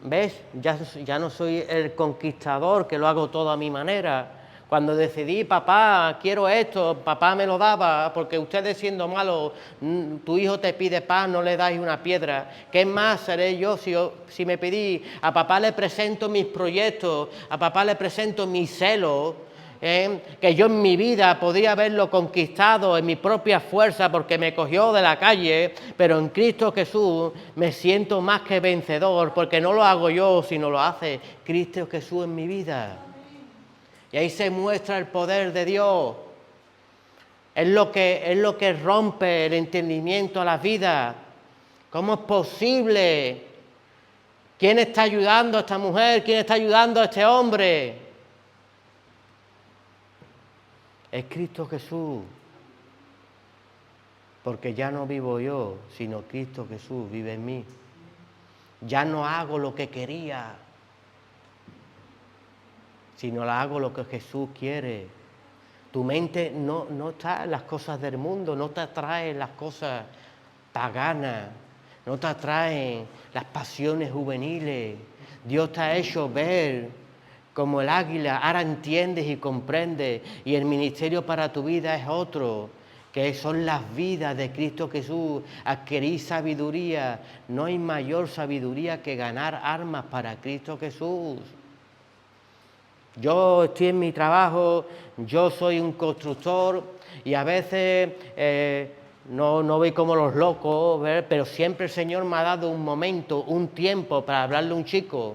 ¿ves? Ya no soy el conquistador que lo hago todo a mi manera. Cuando decidí, papá, quiero esto, papá me lo daba, porque ustedes siendo malos, tu hijo te pide pan, no le dais una piedra. ¿Qué más seré yo si me pedí? A papá le presento mis proyectos, a papá le presento mis celos, que yo en mi vida podría haberlo conquistado en mi propia fuerza porque me cogió de la calle, pero en Cristo Jesús me siento más que vencedor, porque no lo hago yo, sino lo hace Cristo Jesús en mi vida. Y ahí se muestra el poder de Dios. Es lo que rompe el entendimiento a la vida. ¿Cómo es posible? ¿Quién está ayudando a esta mujer? ¿Quién está ayudando a este hombre? Es Cristo Jesús. Porque ya no vivo yo, sino Cristo Jesús vive en mí. Ya no hago lo que quería, sino hago lo que Jesús quiere. Tu mente no está en las cosas del mundo, no te atraen las cosas paganas, no te atraen las pasiones juveniles. Dios te ha hecho ver como el águila, ahora entiendes y comprendes, y el ministerio para tu vida es otro, que son las vidas de Cristo Jesús. Adquirir sabiduría. No hay mayor sabiduría que ganar armas para Cristo Jesús. Yo estoy en mi trabajo, yo soy un constructor y a veces no voy como los locos, ¿ver? Pero siempre el Señor me ha dado un momento, un tiempo para hablarle a un chico.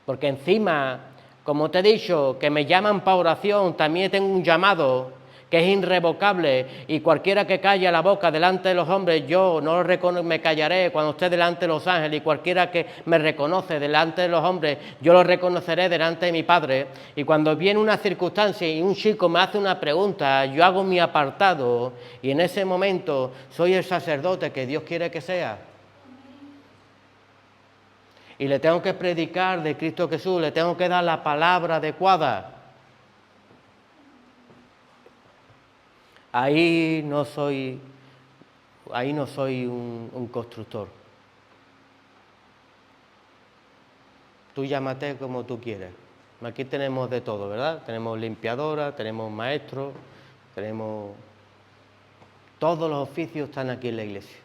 Porque encima, como te he dicho, que me llaman para oración, también tengo un llamado que es irrevocable, y cualquiera que calle la boca delante de los hombres, yo no me callaré cuando esté delante de los ángeles, y cualquiera que me reconoce delante de los hombres, yo lo reconoceré delante de mi Padre. Y cuando viene una circunstancia y un chico me hace una pregunta, yo hago mi apartado, y en ese momento soy el sacerdote que Dios quiere que sea. Y le tengo que predicar de Cristo Jesús, le tengo que dar la palabra adecuada. Ahí no soy un constructor. Tú llámate como tú quieras. Aquí tenemos de todo, ¿verdad? Tenemos limpiadora, tenemos maestros, tenemos... Todos los oficios están aquí en la iglesia.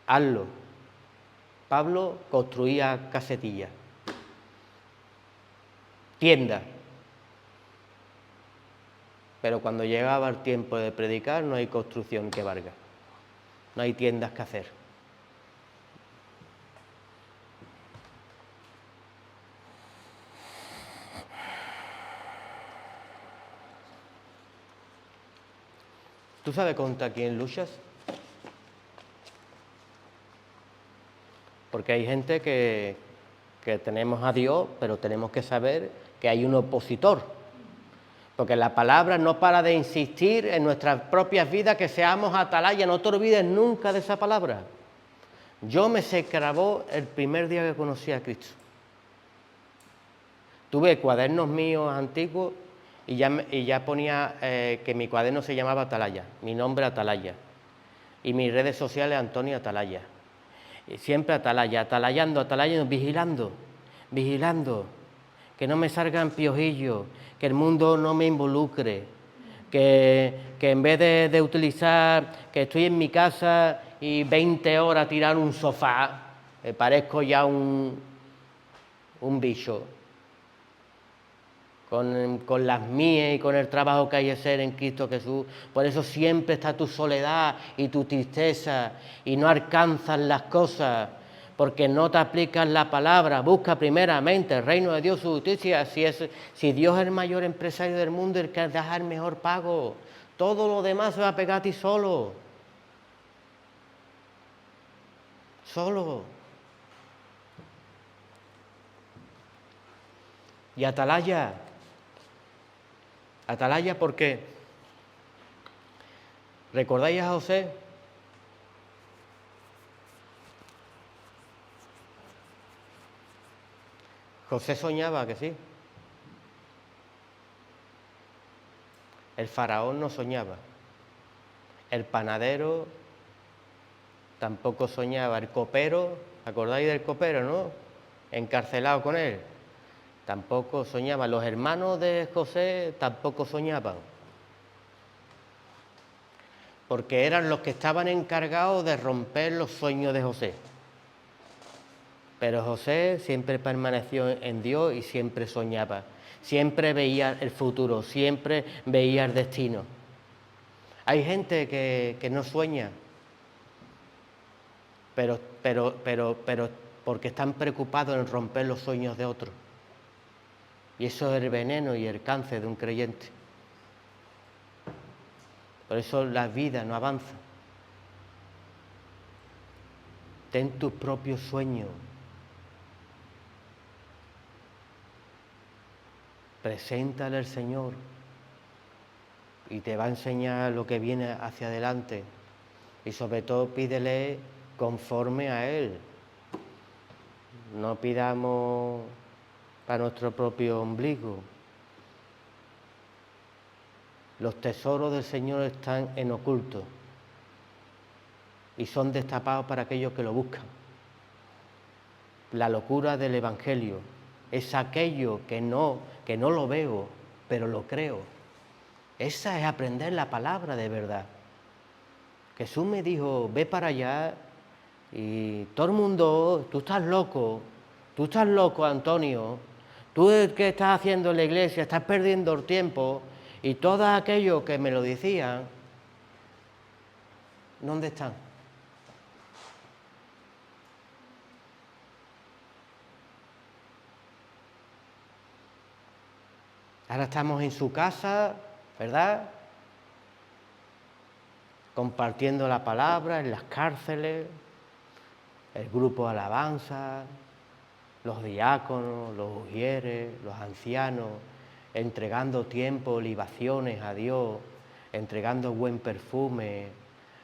Hazlo. Pablo construía casetillas, tiendas. Pero cuando llegaba el tiempo de predicar, no hay construcción que valga. No hay tiendas que hacer. ¿Tú sabes contra quién luchas? Porque hay gente que tenemos a Dios, pero tenemos que saber que hay un opositor. Porque la palabra no para de insistir en nuestras propias vidas que seamos atalaya. No te olvides nunca de esa palabra. Yo me se grabó el primer día que conocí a Cristo. Tuve cuadernos míos antiguos y ya ponía que mi cuaderno se llamaba Atalaya, mi nombre Atalaya. Y mis redes sociales Antonio Atalaya. Y siempre Atalaya, atalayando, vigilando. Que no me salgan piojillos, que el mundo no me involucre, que en vez de utilizar, que estoy en mi casa y 20 horas tirar un sofá, parezco ya un bicho. Con las mías y con el trabajo que hay que hacer en Cristo Jesús. Por eso siempre está tu soledad y tu tristeza y no alcanzas las cosas, porque no te aplicas la palabra. Busca primeramente el reino de Dios, su justicia. Si Dios es el mayor empresario del mundo, el que da el mejor pago, todo lo demás se va a pegar a ti solo. Y atalaya. Atalaya porque, ¿recordáis a José? José soñaba, que sí. El faraón no soñaba. El panadero tampoco soñaba. El copero, ¿acordáis del copero, no? Encarcelado con él. Tampoco soñaba. Los hermanos de José tampoco soñaban. Porque eran los que estaban encargados de romper los sueños de José. Pero José siempre permaneció en Dios y siempre soñaba. Siempre veía el futuro, siempre veía el destino. Hay gente que no sueña, pero porque están preocupados en romper los sueños de otros. Y eso es el veneno y el cáncer de un creyente. Por eso la vida no avanza. Ten tus propios sueños. Preséntale al Señor y te va a enseñar lo que viene hacia adelante. Y sobre todo pídele conforme a Él. No pidamos para nuestro propio ombligo. Los tesoros del Señor están en oculto y son destapados para aquellos que lo buscan. La locura del Evangelio es aquello que no lo veo, pero lo creo. Esa es aprender la palabra de verdad. Jesús me dijo, ve para allá y todo el mundo, tú estás loco, Antonio, tú ¿qué estás haciendo en la iglesia? Estás perdiendo el tiempo. Y todos aquellos que me lo decían, ¿dónde están? Ahora estamos en su casa, ¿verdad? Compartiendo la palabra en las cárceles, el grupo de alabanza, los diáconos, los ujieres, los ancianos, entregando tiempo, libaciones a Dios, entregando buen perfume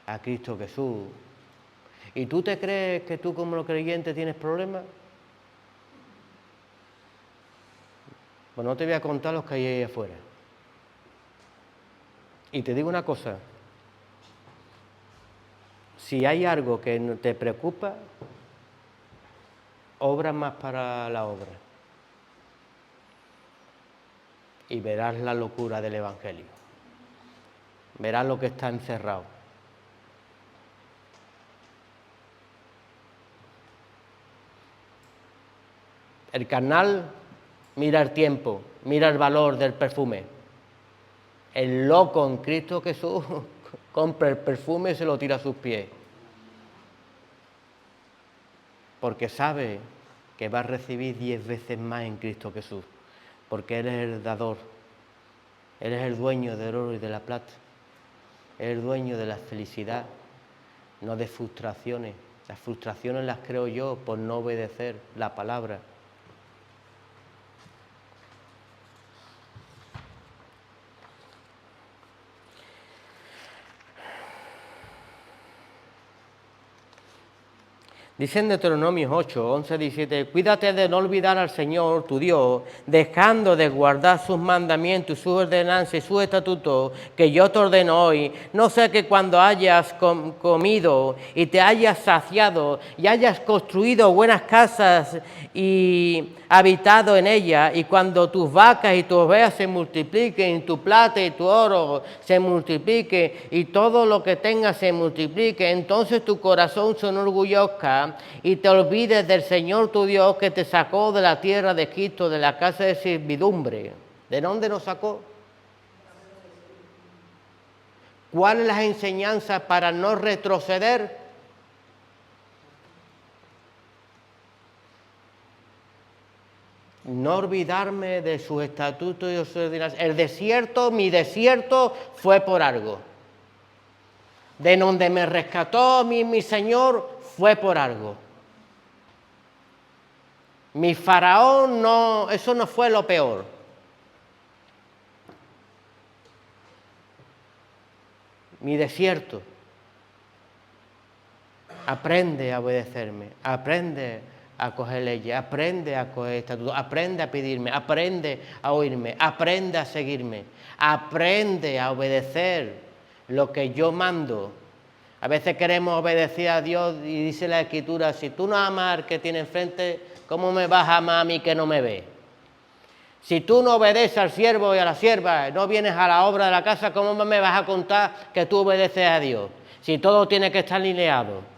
a Cristo Jesús. ¿Y tú te crees que tú como creyente tienes problemas? Pues no te voy a contar los que hay ahí afuera. Y te digo una cosa, si hay algo que te preocupa, obra más para la obra. Y verás la locura del Evangelio. Verás lo que está encerrado. El carnal mira el tiempo, mira el valor del perfume. El loco en Cristo Jesús compra el perfume y se lo tira a sus pies. Porque sabe que va a recibir 10 veces más en Cristo Jesús. Porque Él es el dador. Él es el dueño del oro y de la plata. Él es el dueño de la felicidad, no de frustraciones. Las frustraciones las creo yo por no obedecer la palabra. Dice en Deuteronomio 8, 11, 17, cuídate de no olvidar al Señor, tu Dios, dejando de guardar sus mandamientos, sus ordenanzas y sus estatutos que yo te ordeno hoy. No sea que cuando hayas comido y te hayas saciado y hayas construido buenas casas y habitado en ellas, y cuando tus vacas y tus ovejas se multipliquen, y tu plata y tu oro se multiplique, y todo lo que tengas se multiplique, entonces tu corazón se enorgullezca y te olvides del Señor tu Dios que te sacó de la tierra de Egipto, de la casa de servidumbre. ¿De dónde nos sacó? ¿Cuáles las enseñanzas para no retroceder? No olvidarme de sus estatutos y sus ordenanzas. El desierto, mi desierto, fue por algo. De donde me rescató mi Señor, fue por algo. Mi faraón no, eso no fue lo peor. Mi desierto. Aprende a obedecerme, aprende a coger leyes, aprende a coger estatutos, aprende a pedirme, aprende a oírme, aprende a seguirme, aprende a obedecer lo que yo mando. A veces queremos obedecer a Dios y dice la Escritura, si tú no amas al que tiene enfrente, ¿cómo me vas a amar a mí que no me ve? Si tú no obedeces al siervo y a la sierva, no vienes a la obra de la casa, ¿cómo me vas a contar que tú obedeces a Dios? Si todo tiene que estar alineado.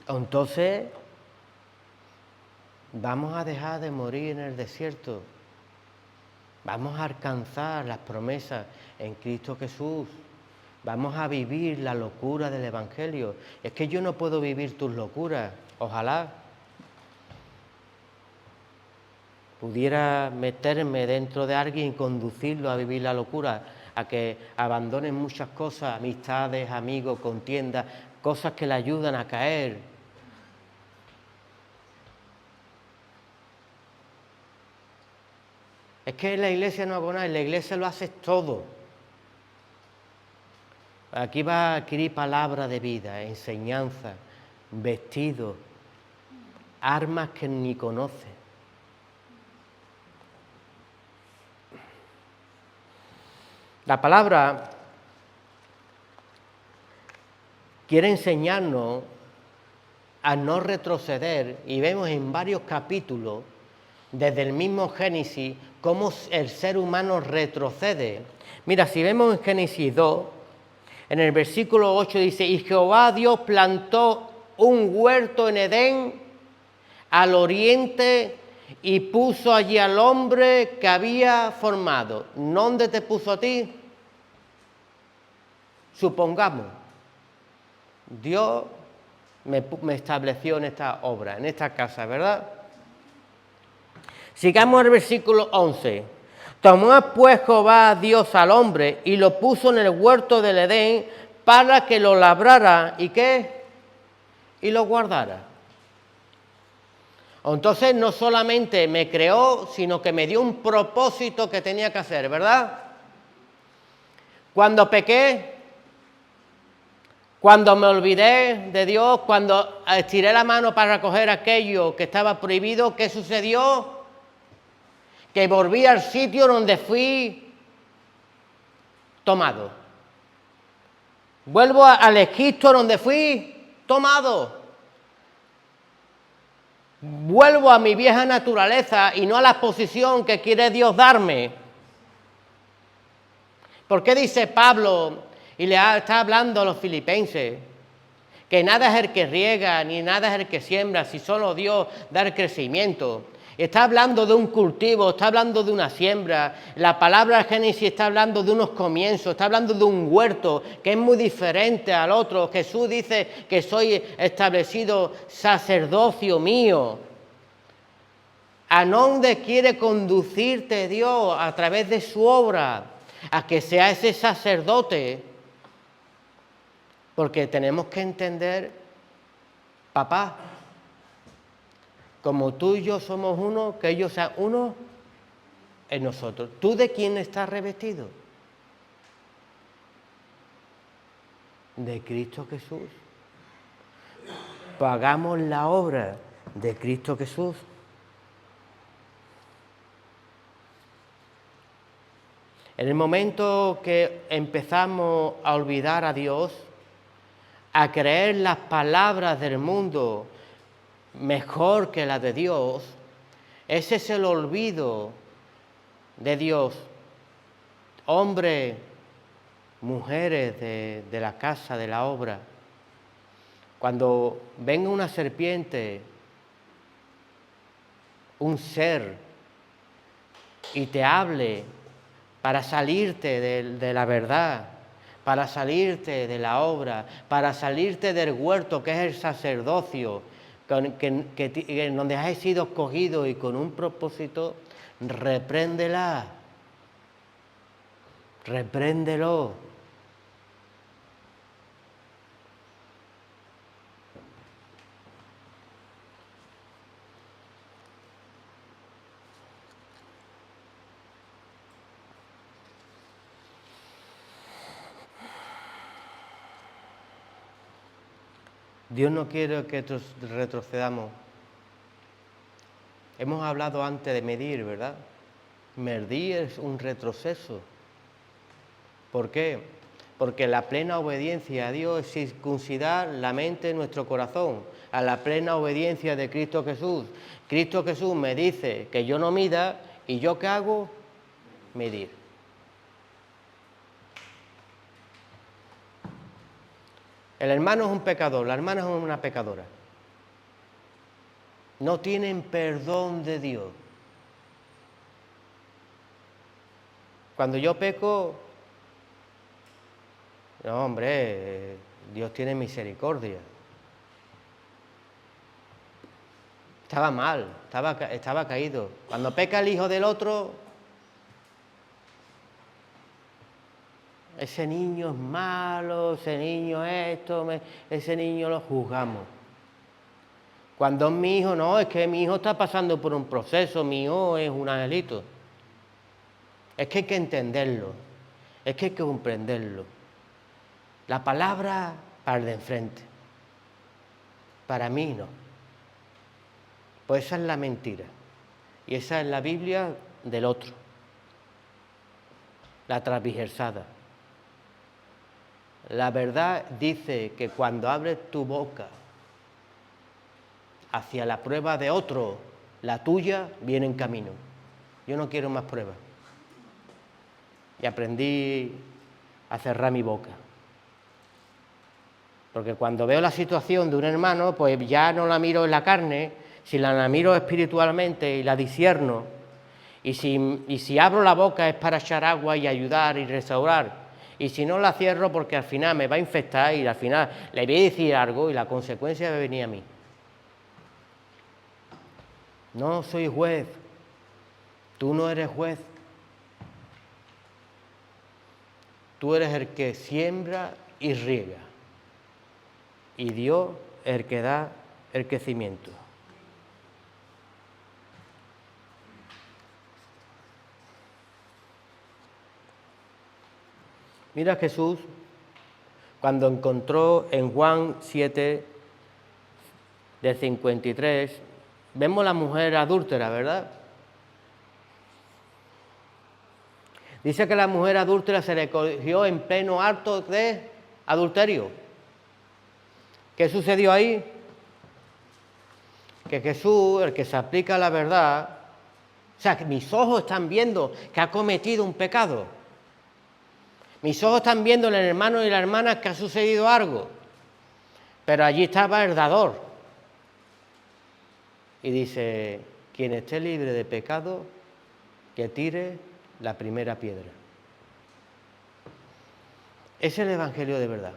Entonces, vamos a dejar de morir en el desierto. Vamos a alcanzar las promesas en Cristo Jesús. Vamos a vivir la locura del Evangelio. Es que yo no puedo vivir tus locuras. Ojalá pudiera meterme dentro de alguien y conducirlo a vivir la locura, a que abandonen muchas cosas, amistades, amigos, contiendas, cosas que le ayudan a caer. Es que en la iglesia no hago nada, en la iglesia lo haces todo. Aquí va a adquirir palabra de vida, enseñanza, vestido, armas que ni conoce. La palabra quiere enseñarnos a no retroceder y vemos en varios capítulos, desde el mismo Génesis, cómo el ser humano retrocede. Mira, si vemos en Génesis 2, en el versículo 8 dice, y Jehová Dios plantó un huerto en Edén al oriente y puso allí al hombre que había formado. ¿Dónde te puso a ti? Supongamos, Dios me estableció en esta obra, en esta casa, ¿verdad? Sigamos el versículo 11. Tomó pues Jehová Dios al hombre y lo puso en el huerto del Edén para que lo labrara y ¿qué? Y lo guardara. Entonces no solamente me creó, sino que me dio un propósito que tenía que hacer, ¿verdad? Cuando pequé, cuando me olvidé de Dios, cuando estiré la mano para recoger aquello que estaba prohibido, ¿qué sucedió? Que volví al sitio donde fui tomado. Vuelvo al Egipto donde fui tomado. Vuelvo a mi vieja naturaleza y no a la posición que quiere Dios darme. ¿Por qué dice Pablo, y está hablando a los filipenses, que nada es el que riega, ni nada es el que siembra, si solo Dios da el crecimiento? Está hablando de un cultivo, está hablando de una siembra. La palabra Génesis está hablando de unos comienzos, está hablando de un huerto que es muy diferente al otro. Jesús dice que soy establecido sacerdocio mío. ¿A dónde quiere conducirte Dios a través de su obra? A que sea ese sacerdote. Porque tenemos que entender, papá, como tú y yo somos uno, que ellos sean uno en nosotros. ¿Tú de quién estás revestido? De Cristo Jesús. Pagamos la obra de Cristo Jesús. En el momento que empezamos a olvidar a Dios, a creer las palabras del mundo mejor que las de Dios, ese es el olvido de Dios. Hombres, mujeres de la casa, de la obra, cuando venga una serpiente, un ser, y te hable para salirte de la verdad, para salirte de la obra, para salirte del huerto que es el sacerdocio, en donde has sido escogido y con un propósito, repréndela, repréndelo. Dios no quiere que retrocedamos. Hemos hablado antes de medir, ¿verdad? Medir es un retroceso. ¿Por qué? Porque la plena obediencia a Dios es circuncidar la mente en nuestro corazón, a la plena obediencia de Cristo Jesús. Cristo Jesús me dice que yo no mida, ¿y yo qué hago? Medir. El hermano es un pecador, la hermana es una pecadora. No tienen perdón de Dios. Cuando yo peco, no, hombre, Dios tiene misericordia. Estaba mal, estaba caído. Cuando peca el hijo del otro, ese niño es malo, ese niño esto, ese niño lo juzgamos. Cuando es mi hijo, no, es que mi hijo está pasando por un proceso, mi hijo es un angelito. Es que hay que entenderlo, es que hay que comprenderlo. La palabra para el de enfrente, para mí no. Pues esa es la mentira. Y esa es la Biblia del otro. La transversada. La verdad dice que cuando abres tu boca hacia la prueba de otro, la tuya viene en camino. Yo no quiero más pruebas. Y aprendí a cerrar mi boca. Porque cuando veo la situación de un hermano, pues ya no la miro en la carne, si la miro espiritualmente y la discierno, y si abro la boca es para echar agua y ayudar y restaurar, y si no la cierro porque al final me va a infectar y al final le voy a decir algo y la consecuencia va a venir a mí. No soy juez, tú no eres juez, tú eres el que siembra y riega, y Dios es el que da el crecimiento. Mira Jesús, cuando encontró en Juan 7, del 53, vemos la mujer adúltera, ¿verdad? Dice que la mujer adúltera se le cogió en pleno acto de adulterio. ¿Qué sucedió ahí? Que Jesús, el que se aplica a la verdad, o sea, que mis ojos están viendo que ha cometido un pecado. Mis ojos están viendo en el hermano y la hermana que ha sucedido algo. Pero allí estaba el dador. Y dice, quien esté libre de pecado, que tire la primera piedra. Ese es el Evangelio de verdad.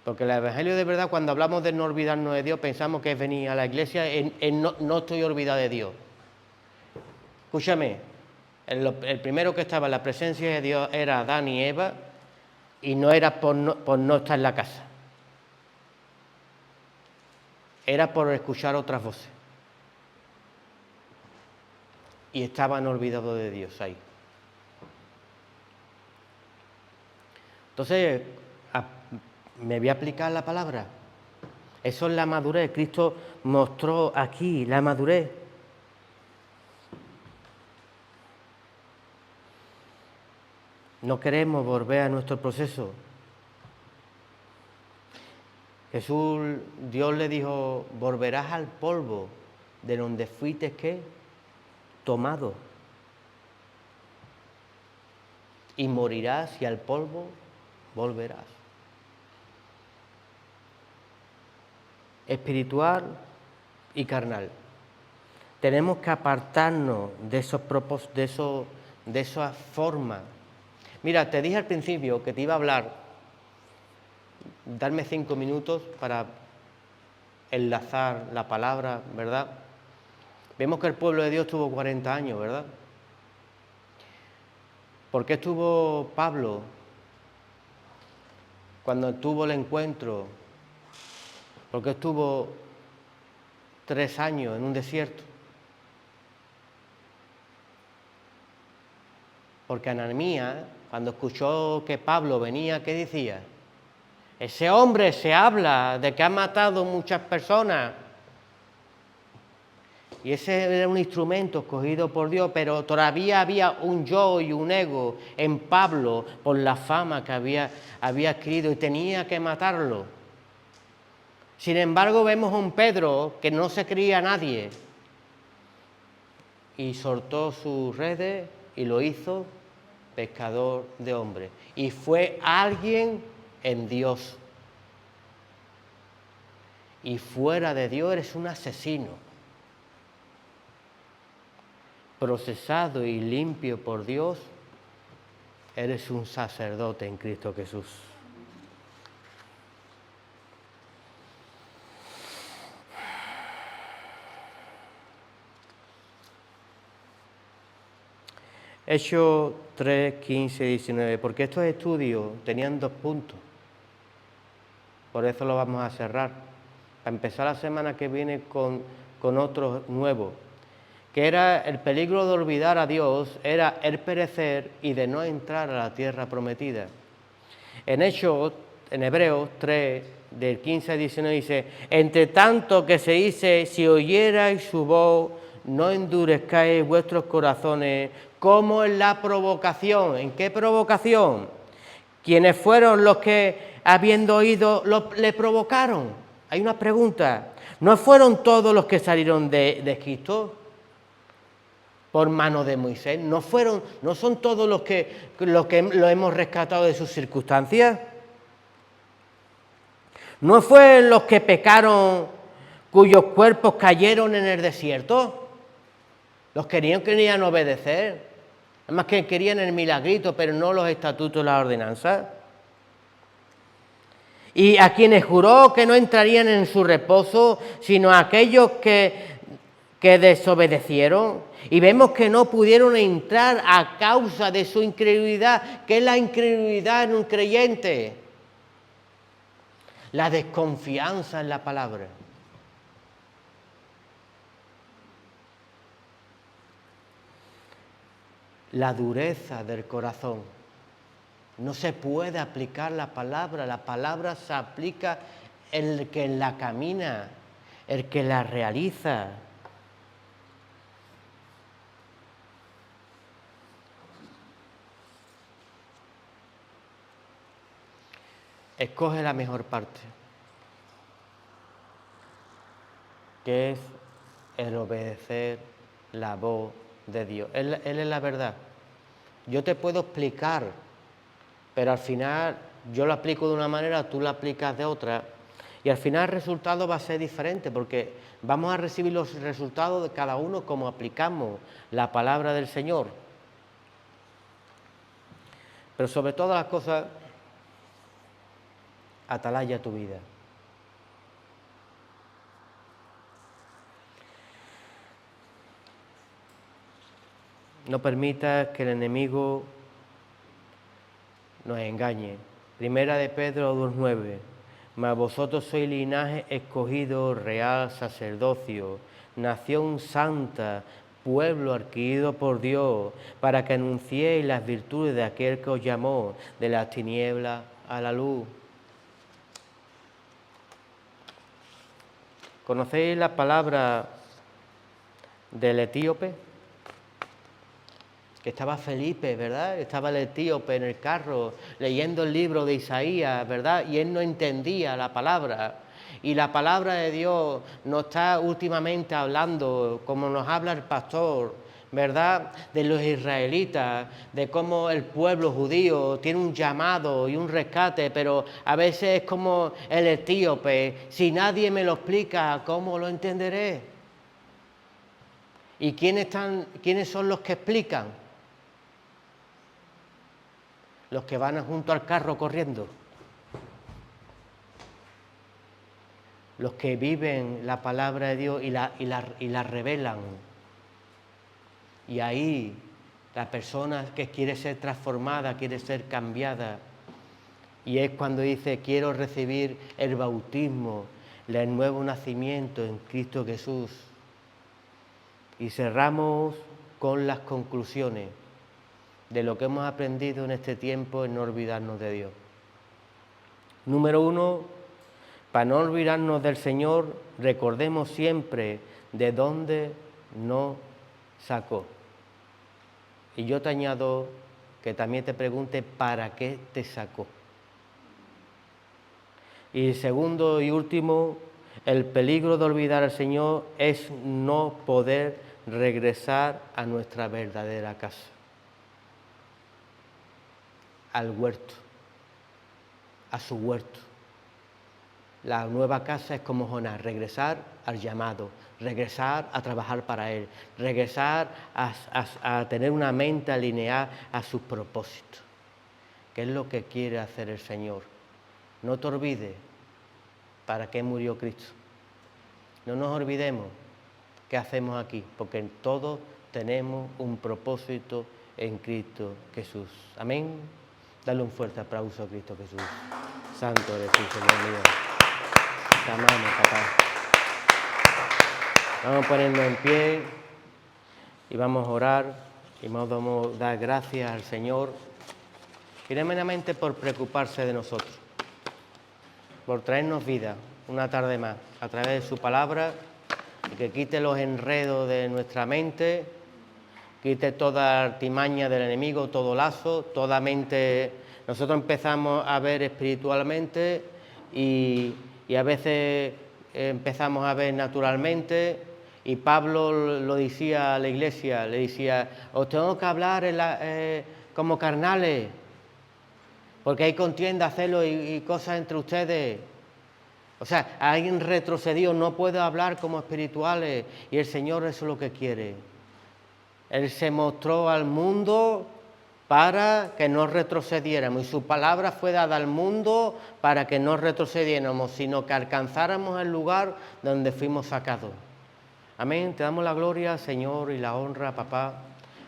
Porque el Evangelio de verdad, cuando hablamos de no olvidarnos de Dios, pensamos que es venir a la iglesia no estoy olvidado de Dios. Escúchame, el primero que estaba en la presencia de Dios era Adán y Eva, y no era por no estar en la casa. Era por escuchar otras voces. Y estaban olvidados de Dios ahí. Entonces, me voy a aplicar la palabra. Eso es la madurez. Cristo mostró aquí la madurez. No queremos volver a nuestro proceso. Jesús, Dios le dijo, volverás al polvo de donde fuiste, ¿qué? Tomado. Y morirás y al polvo volverás. Espiritual y carnal. Tenemos que apartarnos de esos propósitos, de esas formas. Mira, te dije al principio que te iba a hablar, darme 5 minutos para enlazar la palabra, ¿verdad? Vemos que el pueblo de Dios tuvo 40 años, ¿verdad? ¿Por qué estuvo Pablo cuando tuvo el encuentro? ¿Por qué estuvo 3 años en un desierto? Porque Ananías, cuando escuchó que Pablo venía, ¿qué decía? Ese hombre se habla de que ha matado muchas personas. Y ese era un instrumento escogido por Dios, pero todavía había un yo y un ego en Pablo por la fama que había adquirido y tenía que matarlo. Sin embargo, vemos a un Pedro que no se creía a nadie y soltó sus redes y lo hizo pescador de hombres. Y fue alguien en Dios. Y fuera de Dios eres un asesino. Procesado y limpio por Dios, eres un sacerdote en Cristo Jesús. Hechos 3, 15 y 19, porque estos estudios tenían 2 puntos. Por eso lo vamos a cerrar. A empezar la semana que viene con otros nuevos. Que era el peligro de olvidar a Dios, era el perecer y de no entrar a la tierra prometida. En Hebreos 3, del 15 al 19 dice, entre tanto que se dice, si oyerais su voz, no endurezcáis vuestros corazones, como en la provocación. ¿En qué provocación? ¿Quiénes fueron los que, habiendo oído, le provocaron? Hay una pregunta. ¿No fueron todos los que salieron de Egipto por mano de Moisés? ¿No son todos los que lo hemos rescatado de sus circunstancias? ¿No fueron los que pecaron cuyos cuerpos cayeron en el desierto? Los querían obedecer. Además que querían el milagrito, pero no los estatutos y las ordenanzas. Y a quienes juró que no entrarían en su reposo, sino a aquellos que desobedecieron. Y vemos que no pudieron entrar a causa de su incredulidad. ¿Qué es la incredulidad en un creyente? La desconfianza en la palabra. La dureza del corazón. No se puede aplicar la palabra se aplica el que la camina, el que la realiza. Escoge la mejor parte, que es el obedecer la voz de Dios. Él es la verdad. Yo te puedo explicar, pero al final yo lo aplico de una manera, tú lo aplicas de otra, y al final el resultado va a ser diferente, porque vamos a recibir los resultados de cada uno como aplicamos la palabra del Señor. Pero sobre todas las cosas, atalaya tu vida. No permitas que el enemigo nos engañe. Primera de Pedro 2:9. Mas vosotros sois linaje escogido, real sacerdocio, nación santa, pueblo adquirido por Dios, para que anunciéis las virtudes de aquel que os llamó de las tinieblas a la luz. ¿Conocéis la palabra del etíope? Que estaba Felipe, ¿verdad? Estaba el etíope en el carro leyendo el libro de Isaías, ¿verdad? Y él no entendía la palabra. Y la palabra de Dios nos está últimamente hablando, como nos habla el pastor, ¿verdad? De los israelitas, de cómo el pueblo judío tiene un llamado y un rescate, pero a veces es como el etíope. Si nadie me lo explica, ¿cómo lo entenderé? ¿Y quiénes son los que explican? Los que van junto al carro corriendo. Los que viven la palabra de Dios y la revelan. Y ahí la persona que quiere ser transformada, quiere ser cambiada. Y es cuando dice, quiero recibir el bautismo, el nuevo nacimiento en Cristo Jesús. Y cerramos con las conclusiones de lo que hemos aprendido en este tiempo en no olvidarnos de Dios. Número 1, para no olvidarnos del Señor, recordemos siempre de dónde nos sacó. Y yo te añado que también te pregunte para qué te sacó. Y segundo y último, el peligro de olvidar al Señor es no poder regresar a nuestra verdadera casa, al huerto, a su huerto. La nueva casa es como Jonás, regresar al llamado, regresar a trabajar para Él, regresar a tener una mente alineada a sus propósitos, que es lo que quiere hacer el Señor. No te olvides para qué murió Cristo. No nos olvidemos qué hacemos aquí, porque todos tenemos un propósito en Cristo Jesús. Amén. Dale un fuerte aplauso a Cristo Jesús. Santo eres tú, Señor mío. Te amamos, papá. Vamos a ponernos en pie y vamos a orar y vamos a dar gracias al Señor, primeramente por preocuparse de nosotros, por traernos vida una tarde más a través de su palabra, y que quite los enredos de nuestra mente, quite toda artimaña del enemigo, todo lazo, toda mente. Nosotros empezamos a ver espiritualmente y a veces empezamos a ver naturalmente, y Pablo lo decía a la iglesia, le decía: os tengo que hablar como carnales, porque hay contienda, celos y cosas entre ustedes. O sea, alguien retrocedió, no puede hablar como espirituales, y el Señor eso es lo que quiere. Él se mostró al mundo para que no retrocediéramos, y su palabra fue dada al mundo para que no retrocediéramos, sino que alcanzáramos el lugar donde fuimos sacados. Amén. Te damos la gloria, Señor, y la honra, papá.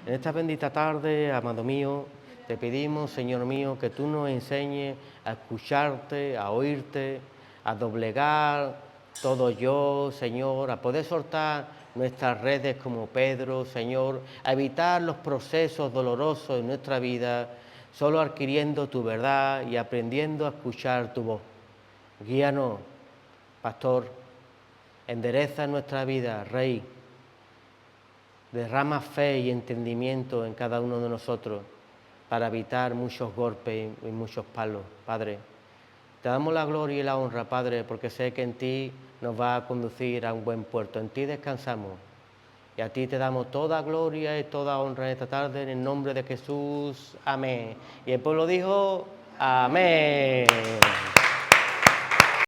En esta bendita tarde, amado mío, te pedimos, Señor mío, que tú nos enseñes a escucharte, a oírte, a doblegar todo yo, Señor, a poder soltar nuestras redes como Pedro, Señor, a evitar los procesos dolorosos de nuestra vida, solo adquiriendo tu verdad y aprendiendo a escuchar tu voz. Guíanos, Pastor, endereza nuestra vida, Rey, derrama fe y entendimiento en cada uno de nosotros para evitar muchos golpes y muchos palos, Padre. Te damos la gloria y la honra, Padre, porque sé que en ti nos va a conducir a un buen puerto. En ti descansamos. Y a ti te damos toda gloria y toda honra en esta tarde, en el nombre de Jesús. Amén. Y el pueblo dijo: amén.